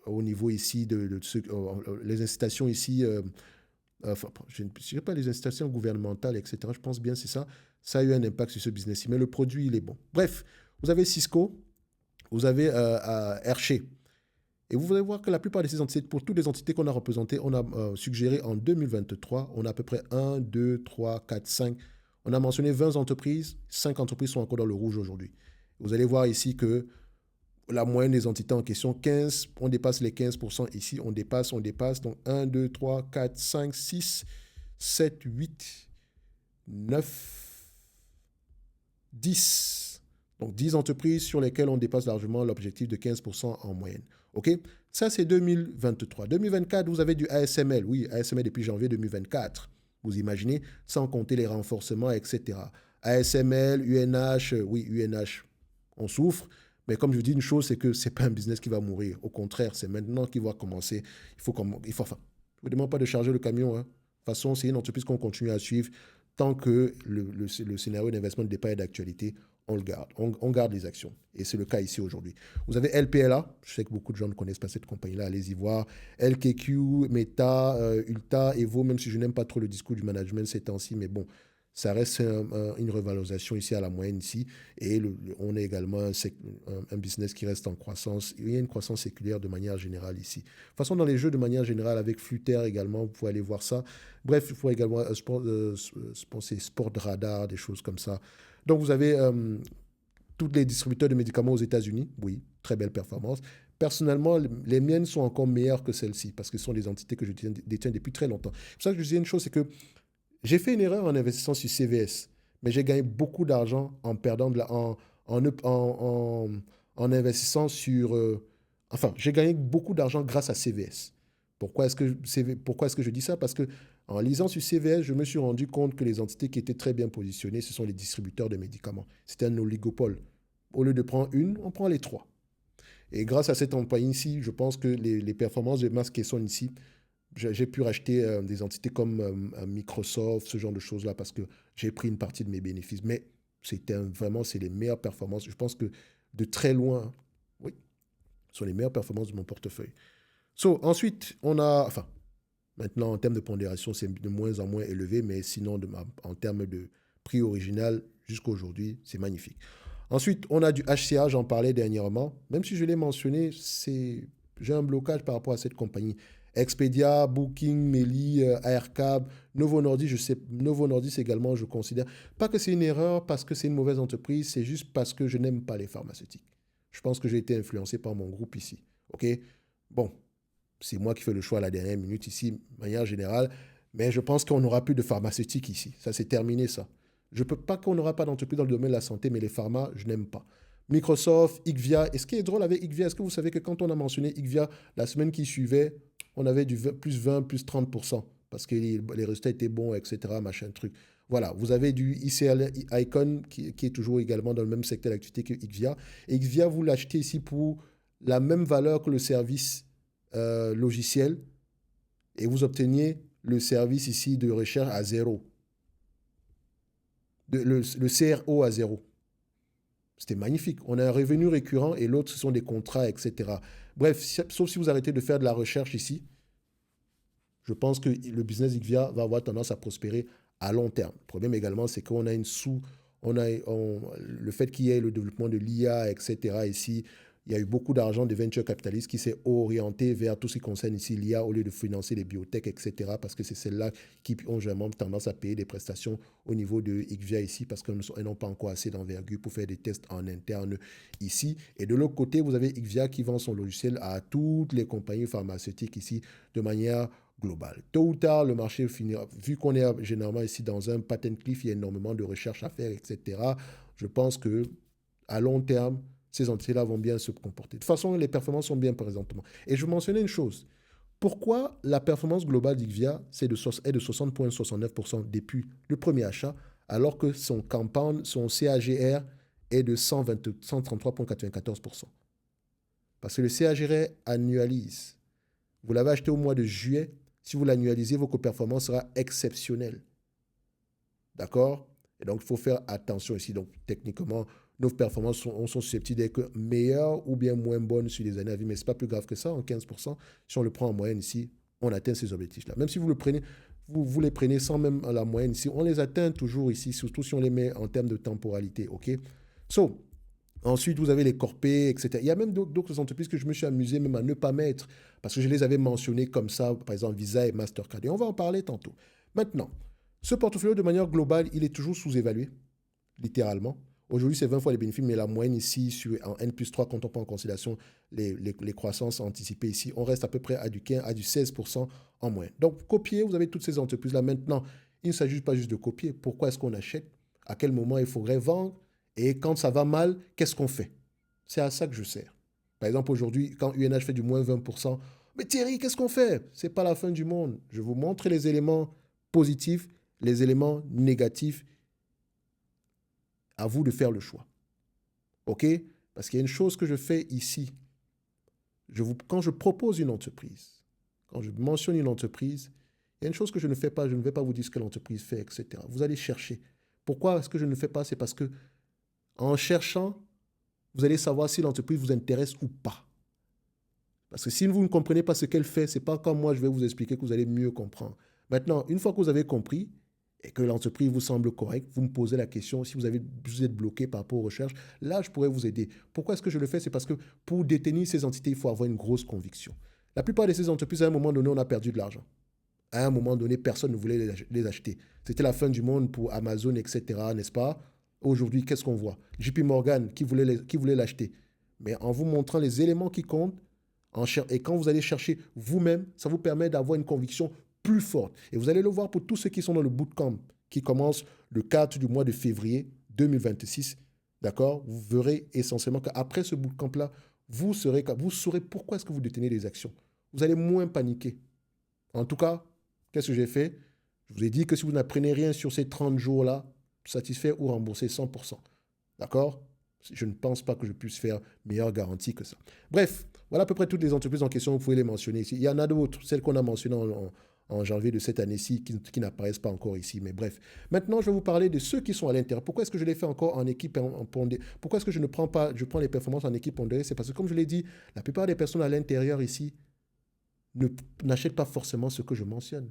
au niveau ici les incitations ici, je ne sais pas, les incitations gouvernementales, etc. Je pense bien c'est ça. Ça a eu un impact sur ce business. Mais le produit, il est bon. Bref, vous avez Cisco, vous avez Hershey. Et vous allez voir que la plupart de ces entités, pour toutes les entités qu'on a représentées, on a suggéré en 2023, on a à peu près 1, 2, 3, 4, 5. On a mentionné 20 entreprises, 5 entreprises sont encore dans le rouge aujourd'hui. Vous allez voir ici que la moyenne des entités en question, 15, on dépasse les 15%. Ici, on dépasse. Donc 1, 2, 3, 4, 5, 6, 7, 8, 9, 10. Donc 10 entreprises sur lesquelles on dépasse largement l'objectif de 15% en moyenne. OK? Ça, c'est 2023. 2024, vous avez du ASML. Oui, ASML depuis janvier 2024. Vous imaginez, sans compter les renforcements, etc. ASML, UNH, oui, UNH, on souffre. Mais comme je vous dis une chose, c'est que ce n'est pas un business qui va mourir. Au contraire, c'est maintenant qu'il va commencer. Enfin, je ne vous demande pas de charger le camion. Hein. De toute façon, c'est une entreprise qu'on continue à suivre. Tant que le scénario d'investissement de départ est d'actualité, on le garde. On garde les actions. Et c'est le cas ici aujourd'hui. Vous avez LPLA. Je sais que beaucoup de gens ne connaissent pas cette compagnie-là. Allez-y voir. LKQ, Meta, Ulta, Evo, même si je n'aime pas trop le discours du management ces temps-ci. Mais bon, ça reste une revalorisation ici à la moyenne ici. Et on a également un business qui reste en croissance. Il y a une croissance séculaire de manière générale ici. De toute façon, dans les jeux de manière générale, avec Flutter également, vous pouvez aller voir ça. Bref, il faut également penser Sport Radar, des choses comme ça. Donc, vous avez tous les distributeurs de médicaments aux États-Unis. Oui, très belle performance. Personnellement, les miennes sont encore meilleures que celles-ci parce que ce sont des entités que je détiens depuis très longtemps. C'est pour ça que je disais une chose, c'est que j'ai fait une erreur en investissant sur CVS, mais j'ai gagné beaucoup d'argent en perdant en investissant sur... enfin, j'ai gagné beaucoup d'argent grâce à CVS. Pourquoi est-ce que je dis ça? Parce que en lisant sur CVS, je me suis rendu compte que les entités qui étaient très bien positionnées, ce sont les distributeurs de médicaments. C'était un oligopole. Au lieu de prendre une, on prend les trois. Et grâce à cette compagnie-ci, je pense que les performances de Mass Kesson ici, j'ai pu racheter des entités comme Microsoft, ce genre de choses-là, parce que j'ai pris une partie de mes bénéfices. Mais vraiment, c'est les meilleures performances. Je pense que de très loin, oui, ce sont les meilleures performances de mon portefeuille. Ensuite, enfin, maintenant, en termes de pondération, c'est de moins en moins élevé, mais sinon, en termes de prix original, jusqu'à aujourd'hui, c'est magnifique. Ensuite, on a du HCA, j'en parlais dernièrement. Même si je l'ai mentionné, j'ai un blocage par rapport à cette compagnie. Expedia, Booking, Meli, Aircab, Novo Nordisk également, je considère. Pas que c'est une erreur parce que c'est une mauvaise entreprise, c'est juste parce que je n'aime pas les pharmaceutiques. Je pense que j'ai été influencé par mon groupe ici. OK? Bon, c'est moi qui fais le choix à la dernière minute ici, de manière générale, mais je pense qu'on n'aura plus de pharmaceutique ici. Ça, c'est terminé, ça. Je ne peux pas qu'on n'aura pas d'entreprise dans le domaine de la santé, mais les pharma, je n'aime pas. Microsoft, IQVIA. Et ce qui est drôle avec IQVIA, est-ce que vous savez que quand on a mentionné IQVIA, la semaine qui suivait, on avait du plus 20, plus 30%, parce que les résultats étaient bons, etc., machin truc. Voilà, vous avez du ICL Icon, qui est toujours également dans le même secteur d'activité que IQVIA. Et IQVIA, vous l'achetez ici pour la même valeur que le service logiciel, et vous obteniez le service ici de recherche à zéro. Le CRO à zéro. C'était magnifique. On a un revenu récurrent et l'autre, ce sont des contrats, etc. Bref, sauf si vous arrêtez de faire de la recherche ici, je pense que le business IKVIA va avoir tendance à prospérer à long terme. Le problème également, c'est qu'on a le fait qu'il y ait le développement de l'IA, etc. Ici, il y a eu beaucoup d'argent des venture capitalistes qui s'est orienté vers tout ce qui concerne ici l'IA au lieu de financer les biotech, etc. Parce que c'est celles-là qui ont généralement tendance à payer des prestations au niveau de IKVIA ici parce qu'elles n'ont pas encore assez d'envergure pour faire des tests en interne ici. Et de l'autre côté, vous avez IKVIA qui vend son logiciel à toutes les compagnies pharmaceutiques ici de manière globale. Tôt ou tard, le marché finira, vu qu'on est généralement ici dans un patent cliff, il y a énormément de recherches à faire, etc. Je pense que à long terme, ces entités-là vont bien se comporter. De toute façon, les performances sont bien présentement. Et je mentionnais une chose. Pourquoi la performance globale d'IKVIA est de 60,69% depuis le premier achat, alors que son compound, son CAGR est de 133,94%? Parce que le CAGR annualise. Vous l'avez acheté au mois de juillet. Si vous l'annualisez, votre performance sera exceptionnelle. D'accord? Et donc, il faut faire attention ici. Donc, techniquement, nos performances sont susceptibles d'être meilleures ou bien moins bonnes sur les années à venir. Mais ce n'est pas plus grave que ça. En 15%, si on le prend en moyenne ici, on atteint ces objectifs-là. Même si vous les prenez sans même la moyenne ici, on les atteint toujours ici, surtout si on les met en termes de temporalité. OK? So, ensuite, vous avez les corpés, etc. Il y a même d'autres entreprises que je me suis amusé même à ne pas mettre parce que je les avais mentionnées comme ça, par exemple Visa et Mastercard. Et on va en parler tantôt. Maintenant, ce portefeuille, de manière globale, il est toujours sous-évalué, littéralement. Aujourd'hui, c'est 20 fois les bénéfices, mais la moyenne ici, en N+3, quand on prend en considération les croissances anticipées ici, on reste à peu près à du 16% en moyenne. Donc, copier, vous avez toutes ces entreprises-là. Maintenant, il ne s'agit pas juste de copier. Pourquoi est-ce qu'on achète? À quel moment il faudrait vendre? Et quand ça va mal, qu'est-ce qu'on fait? C'est à ça que je sers. Par exemple, aujourd'hui, quand UNH fait du moins 20%, mais Thierry, qu'est-ce qu'on fait? Ce n'est pas la fin du monde. Je vous montre les éléments positifs, les éléments négatifs. À vous de faire le choix. OK? Parce qu'il y a une chose que je fais ici. Quand je propose une entreprise, quand je mentionne une entreprise, il y a une chose que je ne fais pas. Je ne vais pas vous dire ce que l'entreprise fait, etc. Vous allez chercher. Pourquoi est-ce que je ne le fais pas? C'est parce que en cherchant, vous allez savoir si l'entreprise vous intéresse ou pas. Parce que si vous ne comprenez pas ce qu'elle fait, ce n'est pas comme moi je vais vous expliquer que vous allez mieux comprendre. Maintenant, une fois que vous avez compris et que l'entreprise vous semble correcte, vous me posez la question, si vous êtes bloqué par rapport aux recherches, là, je pourrais vous aider. Pourquoi est-ce que je le fais? C'est parce que pour détenir ces entités, il faut avoir une grosse conviction. La plupart de ces entreprises, à un moment donné, on a perdu de l'argent. À un moment donné, personne ne voulait les acheter. C'était la fin du monde pour Amazon, etc., n'est-ce pas? Aujourd'hui, qu'est-ce qu'on voit? JP Morgan, qui voulait l'acheter? Mais en vous montrant les éléments qui comptent, et quand vous allez chercher vous-même, ça vous permet d'avoir une conviction plus forte. Et vous allez le voir pour tous ceux qui sont dans le bootcamp, qui commence le 4 du mois de février 2026. D'accord? Vous verrez essentiellement qu'après ce bootcamp-là, vous saurez pourquoi est-ce que vous détenez des actions. Vous allez moins paniquer. En tout cas, qu'est-ce que j'ai fait? Je vous ai dit que si vous n'apprenez rien sur ces 30 jours-là, satisfait ou remboursé 100%. D'accord? Je ne pense pas que je puisse faire meilleure garantie que ça. Bref, voilà à peu près toutes les entreprises en question, vous pouvez les mentionner ici. Il y en a d'autres, celles qu'on a mentionnées en janvier de cette année-ci, qui n'apparaissent pas encore ici, mais bref. Maintenant, je vais vous parler de ceux qui sont à l'intérieur. Pourquoi est-ce que je les fais encore en équipe pondérée? Pourquoi est-ce que je prends les performances en équipe pondérée? C'est parce que, comme je l'ai dit, la plupart des personnes à l'intérieur ici n'achètent pas forcément ce que je mentionne.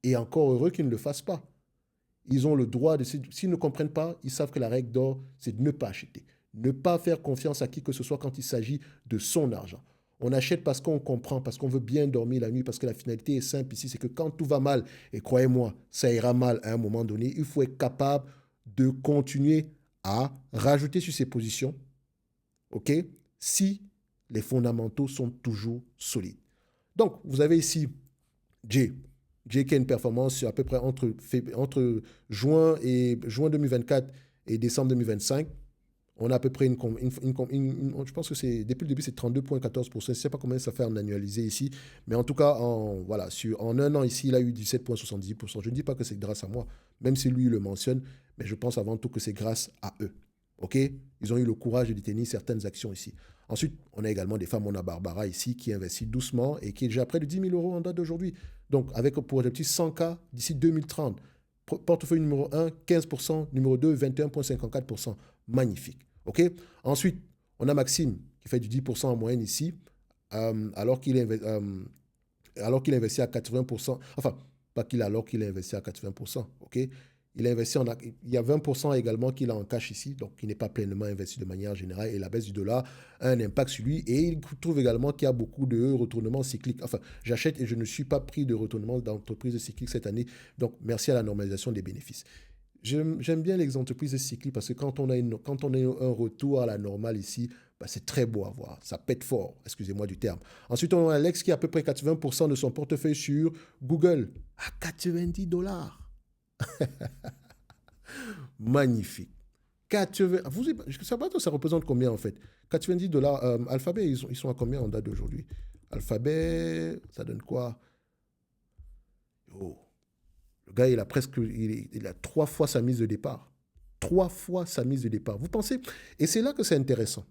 Et encore heureux qu'ils ne le fassent pas. Ils ont le droit de... S'ils ne comprennent pas, ils savent que la règle d'or, c'est de ne pas acheter. Ne pas faire confiance à qui que ce soit quand il s'agit de son argent. On achète parce qu'on comprend, parce qu'on veut bien dormir la nuit, parce que la finalité est simple ici, c'est que quand tout va mal, et croyez-moi, ça ira mal à un moment donné, il faut être capable de continuer à rajouter sur ses positions, OK, si les fondamentaux sont toujours solides. Donc, vous avez ici J qui a une performance à peu près entre juin 2024 et décembre 2025. On a à peu près je pense que c'est depuis le début, c'est 32,14%. Je ne sais pas combien ça fait en annualisé ici. Mais en tout cas, en un an ici, il a eu 17,78%. Je ne dis pas que c'est grâce à moi, même si lui le mentionne. Mais je pense avant tout que c'est grâce à eux. OK? Ils ont eu le courage de détenir certaines actions ici. Ensuite, on a également des femmes. On a Barbara ici qui investit doucement et qui est déjà à près de 10 000 euros en date d'aujourd'hui. Donc, avec pour objectif 100K d'ici 2030. Portefeuille numéro 1, 15%. Numéro 2, 21,54%. Magnifique. OK? Ensuite, on a Maxime qui fait du 10% en moyenne ici, alors qu'il investit à 80%. Enfin, pas qu'il alors qu'il a investi à 80%. OK? Il y a 20% également qu'il a en cash ici, donc il n'est pas pleinement investi de manière générale. Et la baisse du dollar a un impact sur lui. Et il trouve également qu'il y a beaucoup de retournements cycliques. Enfin, j'achète et je ne suis pas pris de retournement d'entreprise cyclique cette année. Donc, merci à la normalisation des bénéfices. J'aime bien les entreprises cycliques parce que quand on a un retour à la normale ici, bah, c'est très beau à voir. Ça pète fort, excusez-moi du terme. Ensuite, on a Alex qui a à peu près 80% de son portefeuille sur Google à 90 dollars. Magnifique. 80, ça représente combien en fait? 90 dollars. Alphabet, ils sont à combien en date d'aujourd'hui? Alphabet, ça donne quoi? Oh. Le gars, il a 3 fois sa mise de départ. 3 fois sa mise de départ. Vous pensez? Et c'est là que c'est intéressant.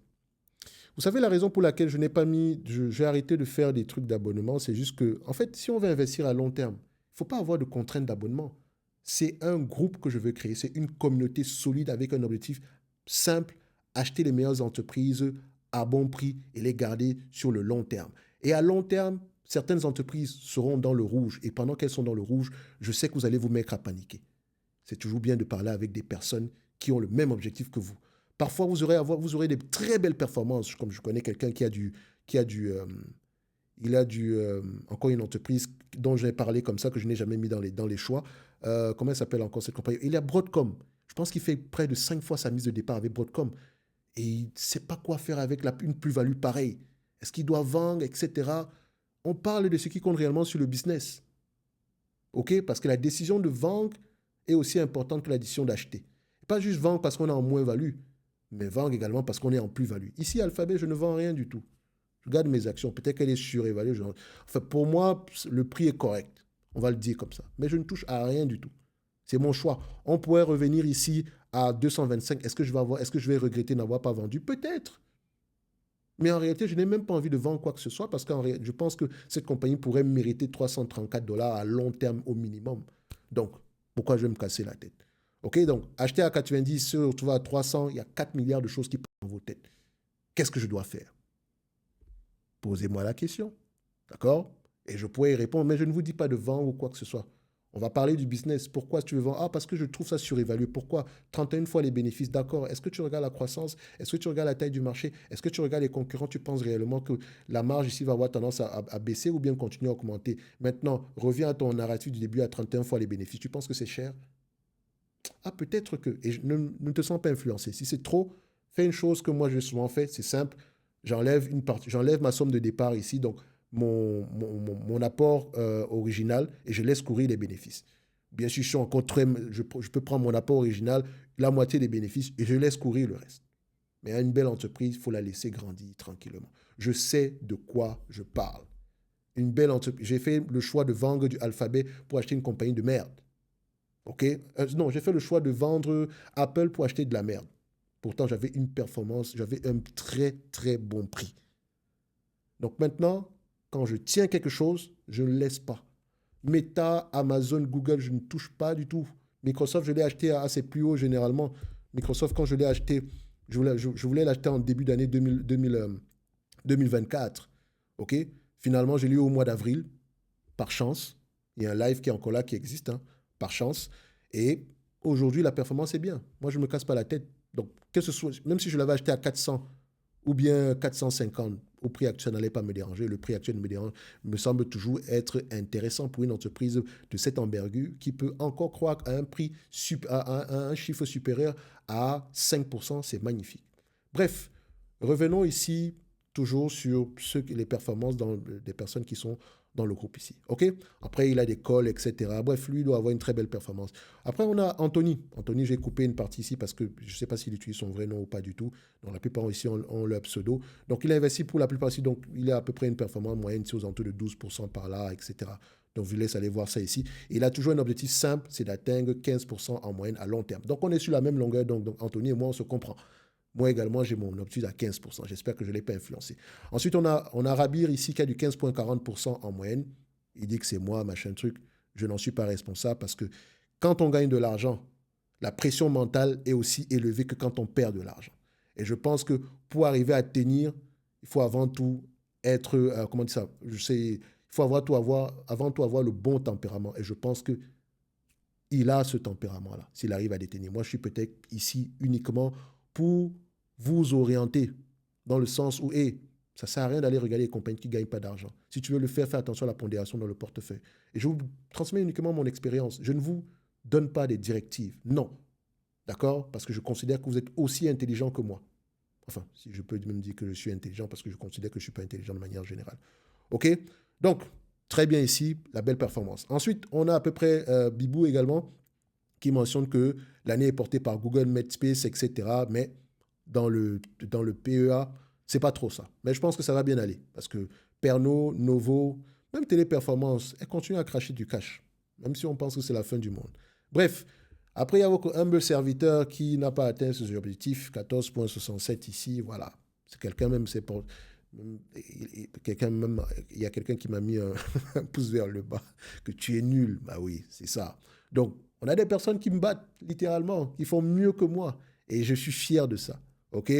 Vous savez la raison pour laquelle j'ai arrêté de faire des trucs d'abonnement, c'est juste que, en fait, si on veut investir à long terme, il ne faut pas avoir de contraintes d'abonnement. C'est un groupe que je veux créer, c'est une communauté solide avec un objectif simple, acheter les meilleures entreprises à bon prix et les garder sur le long terme. Et à long terme, certaines entreprises seront dans le rouge. Et pendant qu'elles sont dans le rouge, je sais que vous allez vous mettre à paniquer. C'est toujours bien de parler avec des personnes qui ont le même objectif que vous. Parfois, vous aurez des très belles performances, comme je connais quelqu'un encore une entreprise dont j'ai parlé comme ça, que je n'ai jamais mis dans les choix. Comment elle s'appelle encore cette compagnie? Il y a Broadcom. Je pense qu'il fait près de 5 fois sa mise de départ avec Broadcom. Et il ne sait pas quoi faire avec une plus-value pareille. Est-ce qu'il doit vendre, etc. On parle de ce qui compte réellement sur le business. OK? Parce que la décision de vendre est aussi importante que la décision d'acheter. Pas juste vendre parce qu'on est en moins-value, mais vendre également parce qu'on est en plus-value. Ici, Alphabet, je ne vends rien du tout. Je garde mes actions. Peut-être qu'elle est surévaluée. Enfin, pour moi, le prix est correct. On va le dire comme ça. Mais je ne touche à rien du tout. C'est mon choix. On pourrait revenir ici à 225. Est-ce que je vais regretter n'avoir pas vendu? Peut-être. Mais en réalité, je n'ai même pas envie de vendre quoi que ce soit parce que je pense que cette compagnie pourrait mériter 334 dollars à long terme au minimum. Donc, pourquoi je vais me casser la tête? OK, donc, acheter à 90, se retrouver à 300, il y a 4 milliards de choses qui passent dans vos têtes. Qu'est-ce que je dois faire? Posez-moi la question. D'accord? Et je pourrais y répondre, mais je ne vous dis pas de vendre ou quoi que ce soit. On va parler du business. Pourquoi tu veux vendre? Ah, parce que je trouve ça surévalué. Pourquoi? 31 fois les bénéfices. D'accord. Est-ce que tu regardes la croissance? Est-ce que tu regardes la taille du marché? Est-ce que tu regardes les concurrents? Tu penses réellement que la marge ici va avoir tendance à baisser ou bien continuer à augmenter? Maintenant, reviens à ton narratif du début à 31 fois les bénéfices. Tu penses que c'est cher? Ah, peut-être que. Et ne te sens pas influencé. Si c'est trop, fais une chose que moi j'ai souvent fait. C'est simple. J'enlève ma somme de départ ici. Donc, mon apport original et je laisse courir les bénéfices. Bien sûr, je peux prendre mon apport original, la moitié des bénéfices et je laisse courir le reste. Mais à une belle entreprise, il faut la laisser grandir tranquillement. Je sais de quoi je parle. Une belle entreprise. J'ai fait le choix de vendre du Alphabet pour acheter une compagnie de merde. OK? Non, j'ai fait le choix de vendre Apple pour acheter de la merde. Pourtant, j'avais une performance, j'avais un très, très bon prix. Donc maintenant, quand je tiens quelque chose, je ne le laisse pas. Meta, Amazon, Google, je ne touche pas du tout. Microsoft, je l'ai acheté à assez plus haut généralement. Microsoft, quand je l'ai acheté, je voulais l'acheter en début d'année 2024. OK? Finalement, je l'ai eu au mois d'avril, par chance. Il y a un live qui est encore là, qui existe, hein, par chance. Et aujourd'hui, la performance est bien. Moi, je ne me casse pas la tête. Donc, que ce soit, même si je l'avais acheté à 400 ou bien 450, au prix actuel, ça n'allait pas me déranger. Le prix actuel me semble toujours être intéressant pour une entreprise de cette envergure qui peut encore croire à un chiffre supérieur à 5%. C'est magnifique. Bref, revenons ici toujours sur les performances des personnes qui sont dans le groupe ici. OK? Après, il a des calls, etc. Bref, lui, il doit avoir une très belle performance. Après, on a Anthony. Anthony, j'ai coupé une partie ici parce que je ne sais pas s'il utilise son vrai nom ou pas du tout. Donc, la plupart ici ont leur pseudo. Donc, il a investi pour la plupart ici. Donc, il a à peu près une performance moyenne aux alentours de 12% par là, etc. Donc, je vous laisse aller voir ça ici. Et il a toujours un objectif simple, c'est d'atteindre 15% en moyenne à long terme. Donc, on est sur la même longueur. Donc Anthony et moi, on se comprend. Moi également, j'ai mon objectif à 15%. J'espère que je ne l'ai pas influencé. Ensuite, on a Rabir ici qui a du 15,40% en moyenne. Il dit que c'est moi, machin truc. Je n'en suis pas responsable parce que quand on gagne de l'argent, la pression mentale est aussi élevée que quand on perd de l'argent. Et je pense que pour arriver à tenir, il faut avant tout être, comment dire ça, il faut avant tout avoir le bon tempérament. Et je pense que il a ce tempérament-là, s'il arrive à détenir. Moi, je suis peut-être ici uniquement pour vous orienter, dans le sens où, hey, ça ne sert à rien d'aller regarder les compagnies qui ne gagnent pas d'argent. Si tu veux le faire, fais attention à la pondération dans le portefeuille. Et je vous transmets uniquement mon expérience. Je ne vous donne pas des directives. Non. D'accord? Parce que je considère que vous êtes aussi intelligent que moi. Enfin, si je peux même dire que je suis intelligent, parce que je considère que je ne suis pas intelligent de manière générale. OK? Donc, très bien ici, la belle performance. Ensuite, on a à peu près Bibou également, qui mentionne que l'année est portée par Google, Medspace, etc. Mais dans le PEA, c'est pas trop ça. Mais je pense que ça va bien aller. Parce que Pernod, Novo, même Téléperformance, elles continuent à cracher du cash. Même si on pense que c'est la fin du monde. Bref, après, il y a votre humble serviteur qui n'a pas atteint ses objectifs. 14,67 ici, voilà. C'est quelqu'un même, c'est pour... Il y a quelqu'un qui m'a mis un pouce vers le bas, que tu es nul. Bah oui, c'est ça. Donc, on a des personnes qui me battent, littéralement, qui font mieux que moi. Et je suis fier de ça. OK?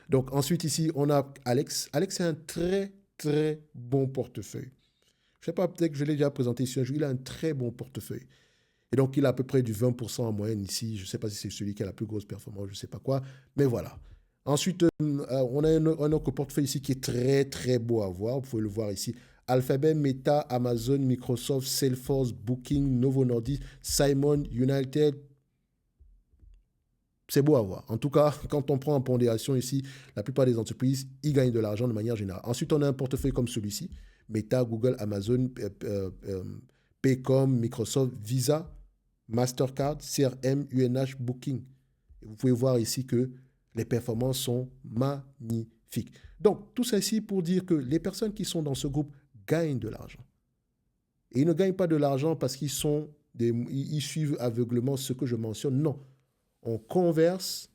Donc, ensuite, ici, on a Alex. Alex, c'est un très, très bon portefeuille. Je ne sais pas, peut-être que je l'ai déjà présenté ici un jour. Il a un très bon portefeuille. Et donc, il a à peu près du 20% en moyenne ici. Je ne sais pas si c'est celui qui a la plus grosse performance, je ne sais pas quoi. Mais voilà. Ensuite, on a un autre portefeuille ici qui est très, très beau à voir. Vous pouvez le voir ici. Alphabet, Meta, Amazon, Microsoft, Salesforce, Booking, Novo Nordisk, Simon, United. C'est beau à voir. En tout cas, quand on prend en pondération ici, la plupart des entreprises, ils gagnent de l'argent de manière générale. Ensuite, on a un portefeuille comme celui-ci. Meta, Google, Amazon, Paycom, Microsoft, Visa, Mastercard, CRM, UNH, Booking. Et vous pouvez voir ici que les performances sont magnifiques. Donc, tout ça ici pour dire que les personnes qui sont dans ce groupe gagnent de l'argent. Et ils ne gagnent pas de l'argent parce qu'ils ils suivent aveuglement ce que je mentionne. Non. On converse,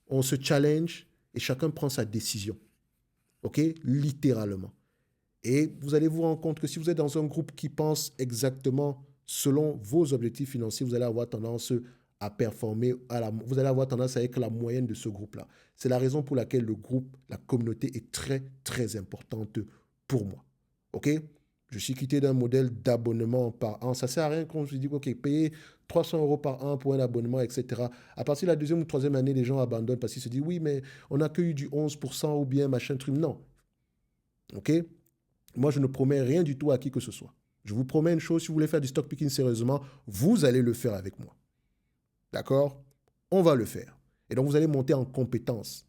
on se challenge et chacun prend sa décision. OK? Littéralement. Et vous allez vous rendre compte que si vous êtes dans un groupe qui pense exactement selon vos objectifs financiers, vous allez avoir tendance à performer, vous allez avoir tendance à être la moyenne de ce groupe-là. C'est la raison pour laquelle le groupe, la communauté est très, très importante pour moi. OK? Je suis quitté d'un modèle d'abonnement par an. Ça ne sert à rien quand je dis, OK, payer 300 € par an pour un abonnement, etc. À partir de la deuxième ou troisième année, les gens abandonnent parce qu'ils se disent, oui, mais on n'a que eu du 11% ou bien machin truc. Non. OK? Moi, je ne promets rien du tout à qui que ce soit. Je vous promets une chose, si vous voulez faire du stock picking sérieusement, vous allez le faire avec moi. D'accord? On va le faire. Et donc, vous allez monter en compétence.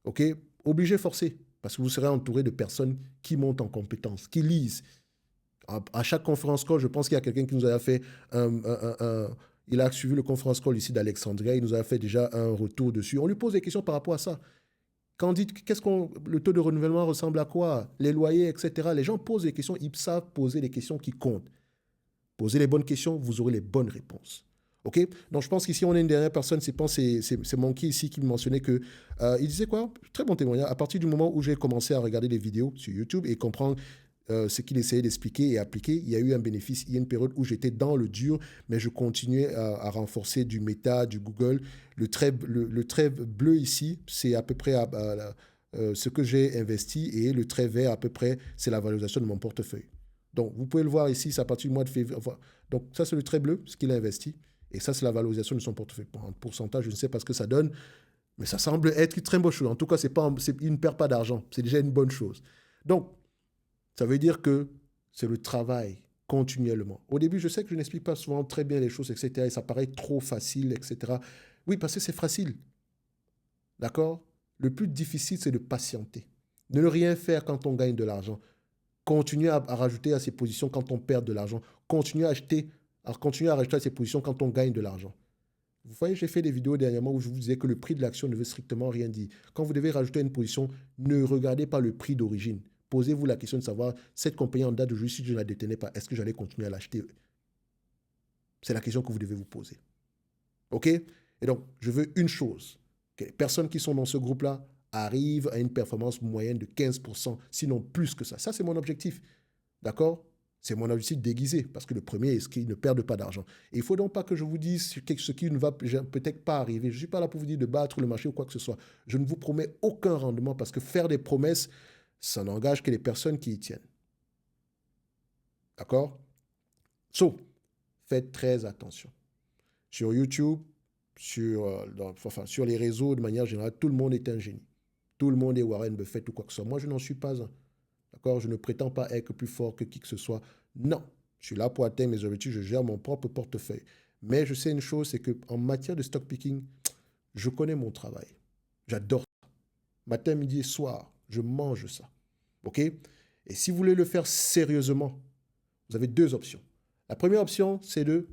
OK? Obligé, forcé. Parce que vous serez entouré de personnes qui montent en compétence, qui lisent. À chaque conférence call, je pense qu'il y a quelqu'un qui nous a fait il a suivi le conférence call ici d'Alexandria. Il nous a fait déjà un retour dessus. On lui pose des questions par rapport à ça. Quand on dit le taux de renouvellement ressemble à quoi, les loyers, etc., les gens posent des questions, ils savent poser des questions qui comptent. Posez les bonnes questions, vous aurez les bonnes réponses. OK? Donc, je pense qu'ici, on a une dernière personne, c'est Monkey ici qui me mentionnait que, il disait quoi? Très bon témoignage. À partir du moment où j'ai commencé à regarder des vidéos sur YouTube et comprendre ce qu'il essayait d'expliquer et appliquer, il y a eu un bénéfice. Il y a une période où j'étais dans le dur, mais je continuais à renforcer du Meta, du Google. Le trait bleu ici, c'est à peu près ce que j'ai investi et le trait vert, à peu près, c'est la valorisation de mon portefeuille. Donc, vous pouvez le voir ici, c'est à partir du mois de février. Enfin, donc, ça, c'est le trait bleu, ce qu'il a investi. Et ça, c'est la valorisation de son portefeuille. En pourcentage, je ne sais pas ce que ça donne, mais ça semble être une très bonne chose. En tout cas, il ne perd pas d'argent. C'est déjà une bonne chose. Donc, ça veut dire que c'est le travail continuellement. Au début, je sais que je n'explique pas souvent très bien les choses, etc. Et ça paraît trop facile, etc. Oui, parce que c'est facile. D'accord? Le plus difficile, c'est de patienter. De ne rien faire quand on gagne de l'argent. Continuer à rajouter à ses positions quand on perd de l'argent. Continuer à rajouter à ses positions quand on gagne de l'argent. Vous voyez, j'ai fait des vidéos dernièrement où je vous disais que le prix de l'action ne veut strictement rien dire. Quand vous devez rajouter une position, ne regardez pas le prix d'origine. Posez-vous la question de savoir, cette compagnie en date d'aujourd'hui, si je ne la détenais pas, est-ce que j'allais continuer à l'acheter? C'est la question que vous devez vous poser. OK? Et donc, je veux une chose, que les personnes qui sont dans ce groupe-là arrivent à une performance moyenne de 15%, sinon plus que ça. Ça, c'est mon objectif. D'accord? C'est mon objectif déguisé, parce que le premier est qu'ils ne perdent pas d'argent. Et il ne faut donc pas que je vous dise ce qui ne va peut-être pas arriver. Je ne suis pas là pour vous dire de battre le marché ou quoi que ce soit. Je ne vous promets aucun rendement, parce que faire des promesses, ça n'engage que les personnes qui y tiennent. D'accord? So, faites très attention. Sur YouTube, sur les réseaux, de manière générale, tout le monde est un génie. Tout le monde est Warren Buffett ou quoi que ce soit. Moi, je n'en suis pas un. D'accord? Je ne prétends pas être plus fort que qui que ce soit. Non. Je suis là pour atteindre mes objectifs. Je gère mon propre portefeuille. Mais je sais une chose, c'est qu'en matière de stock picking, je connais mon travail. J'adore ça. Matin, midi et soir, je mange ça. OK? Et si vous voulez le faire sérieusement, vous avez deux options. La première option, c'est de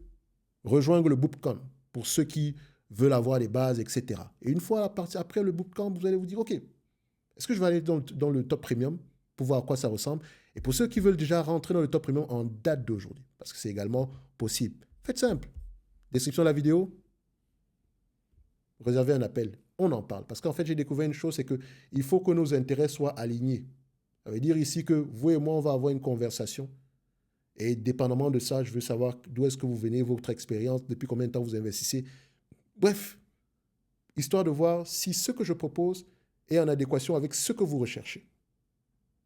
rejoindre le bootcamp pour ceux qui veulent avoir les bases, etc. Et une fois après le bootcamp, vous allez vous dire, OK, est-ce que je vais aller dans le top premium pour voir à quoi ça ressemble? Et pour ceux qui veulent déjà rentrer dans le top premium en date d'aujourd'hui, parce que c'est également possible. Faites simple. Description de la vidéo, réservez un appel. On en parle. Parce qu'en fait, j'ai découvert une chose, c'est qu'il faut que nos intérêts soient alignés. Ça veut dire ici que vous et moi, on va avoir une conversation. Et dépendamment de ça, je veux savoir d'où est-ce que vous venez, votre expérience, depuis combien de temps vous investissez. Bref, histoire de voir si ce que je propose est en adéquation avec ce que vous recherchez.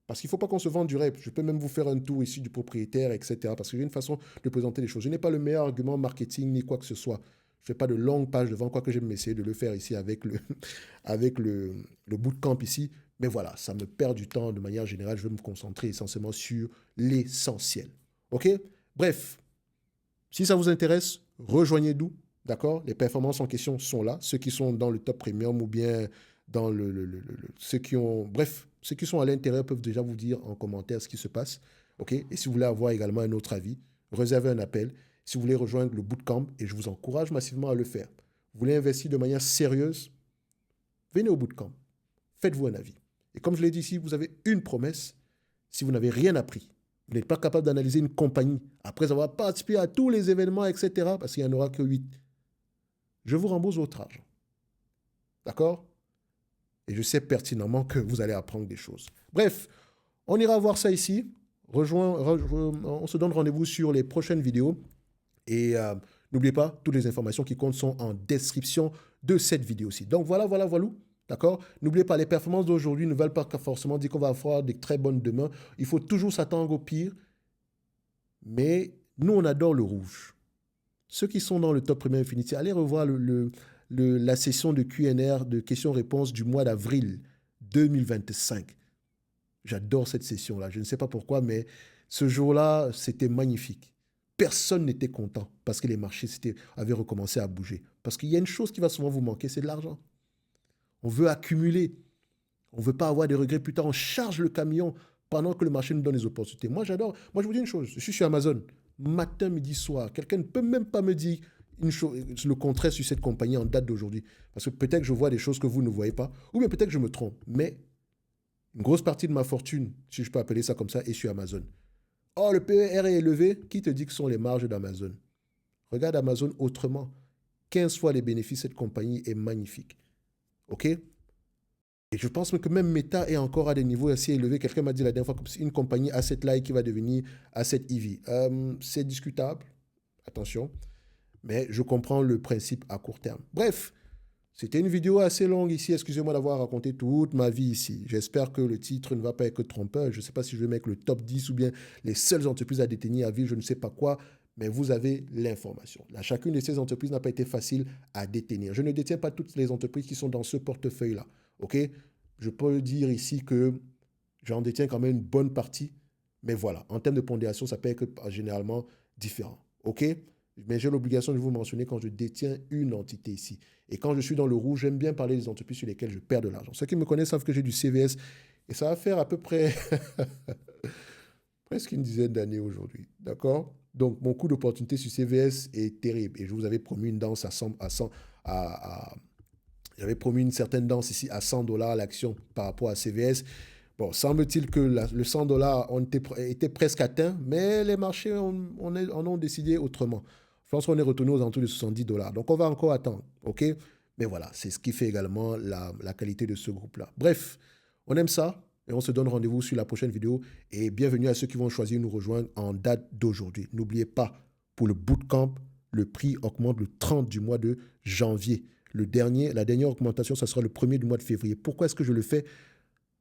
Parce qu'il ne faut pas qu'on se vende du rêve. Je peux même vous faire un tour ici du propriétaire, etc. Parce que j'ai une façon de présenter les choses. Je n'ai pas le meilleur argument marketing ni quoi que ce soit. Je ne fais pas de longues pages devant, quoique j'aime essayer de le faire ici avec le bootcamp ici. Mais voilà, ça me perd du temps de manière générale. Je veux me concentrer essentiellement sur l'essentiel. OK? Bref, si ça vous intéresse, rejoignez-nous. D'accord? Les performances en question sont là. Ceux qui sont dans le top premium ou bien dans ceux qui ont... Bref, ceux qui sont à l'intérieur peuvent déjà vous dire en commentaire ce qui se passe. OK? Et si vous voulez avoir également un autre avis, réservez un appel. Si vous voulez rejoindre le bootcamp, et je vous encourage massivement à le faire. Vous voulez investir de manière sérieuse, venez au bootcamp. Faites-vous un avis. Et comme je l'ai dit ici, vous avez une promesse. Si vous n'avez rien appris, vous n'êtes pas capable d'analyser une compagnie après avoir participé à tous les événements, etc., parce qu'il n'y en aura que 8. Je vous rembourse votre argent. D'accord? Et je sais pertinemment que vous allez apprendre des choses. Bref, on ira voir ça ici. On se donne rendez-vous sur les prochaines vidéos. Et n'oubliez pas, toutes les informations qui comptent sont en description de cette vidéo-ci. Donc voilà. D'accord? N'oubliez pas, les performances d'aujourd'hui ne veulent pas forcément dire qu'on va avoir des très bonnes demain. Il faut toujours s'attendre au pire. Mais nous, on adore le rouge. Ceux qui sont dans le top Premium Infinity, allez revoir la session de Q&A, de questions-réponses du mois d'avril 2025. J'adore cette session-là. Je ne sais pas pourquoi, mais ce jour-là, c'était magnifique. Personne n'était content parce que les marchés avaient recommencé à bouger. Parce qu'il y a une chose qui va souvent vous manquer, c'est de l'argent. On veut accumuler. On ne veut pas avoir des regrets plus tard. On charge le camion pendant que le marché nous donne des opportunités. Moi, j'adore. Moi, je vous dis une chose. Je suis sur Amazon. Matin, midi, soir. Quelqu'un ne peut même pas me dire le contraire sur cette compagnie en date d'aujourd'hui. Parce que peut-être que je vois des choses que vous ne voyez pas. Ou bien peut-être que je me trompe. Mais une grosse partie de ma fortune, si je peux appeler ça comme ça, est sur Amazon. Oh, le PER est élevé. Qui te dit que sont les marges d'Amazon? Regarde Amazon autrement. 15 fois les bénéfices de cette compagnie est magnifique. OK? Et je pense que même Meta est encore à des niveaux assez élevés. Quelqu'un m'a dit la dernière fois que c'est une compagnie asset-like qui va devenir asset-EV. C'est discutable. Attention. Mais je comprends le principe à court terme. Bref, c'était une vidéo assez longue ici. Excusez-moi d'avoir raconté toute ma vie ici. J'espère que le titre ne va pas être trompeur. Je ne sais pas si je vais mettre le top 10 ou bien les seules entreprises à détenir à vie, je ne sais pas quoi. Mais vous avez l'information. Chacune de ces entreprises n'a pas été facile à détenir. Je ne détiens pas toutes les entreprises qui sont dans ce portefeuille-là. OK? Je peux dire ici que j'en détiens quand même une bonne partie. Mais voilà, en termes de pondération, ça peut être généralement différent. OK? Mais j'ai l'obligation de vous mentionner quand je détiens une entité ici. Et quand je suis dans le rouge, j'aime bien parler des entreprises sur lesquelles je perds de l'argent. Ceux qui me connaissent savent que j'ai du CVS. Et ça va faire à peu près presque une dizaine d'années aujourd'hui. D'accord? Donc, mon coût d'opportunité sur CVS est terrible. Et je vous avais promis une danse j'avais promis une certaine danse ici à $100 l'action par rapport à CVS. Bon, semble-t-il que le $100 était presque atteint, mais les marchés en ont décidé autrement. Je pense qu'on est retourné aux alentours de $70. Donc, on va encore attendre. OK? Mais voilà, c'est ce qui fait également la qualité de ce groupe-là. Bref, on aime ça. Et on se donne rendez-vous sur la prochaine vidéo. Et bienvenue à ceux qui vont choisir de nous rejoindre en date d'aujourd'hui. N'oubliez pas, pour le bootcamp, le prix augmente le 30 du mois de janvier. La dernière augmentation, ça sera le 1er du mois de février. Pourquoi est-ce que je le fais?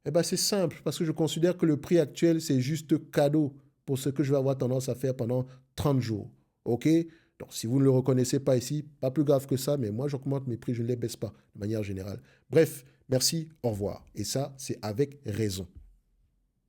Eh bien, c'est simple, parce que je considère que le prix actuel, c'est juste cadeau pour ce que je vais avoir tendance à faire pendant 30 jours. OK? Donc, si vous ne le reconnaissez pas ici, pas plus grave que ça, mais moi, j'augmente mes prix, je ne les baisse pas de manière générale. Bref, merci, au revoir. Et ça, c'est avec raison.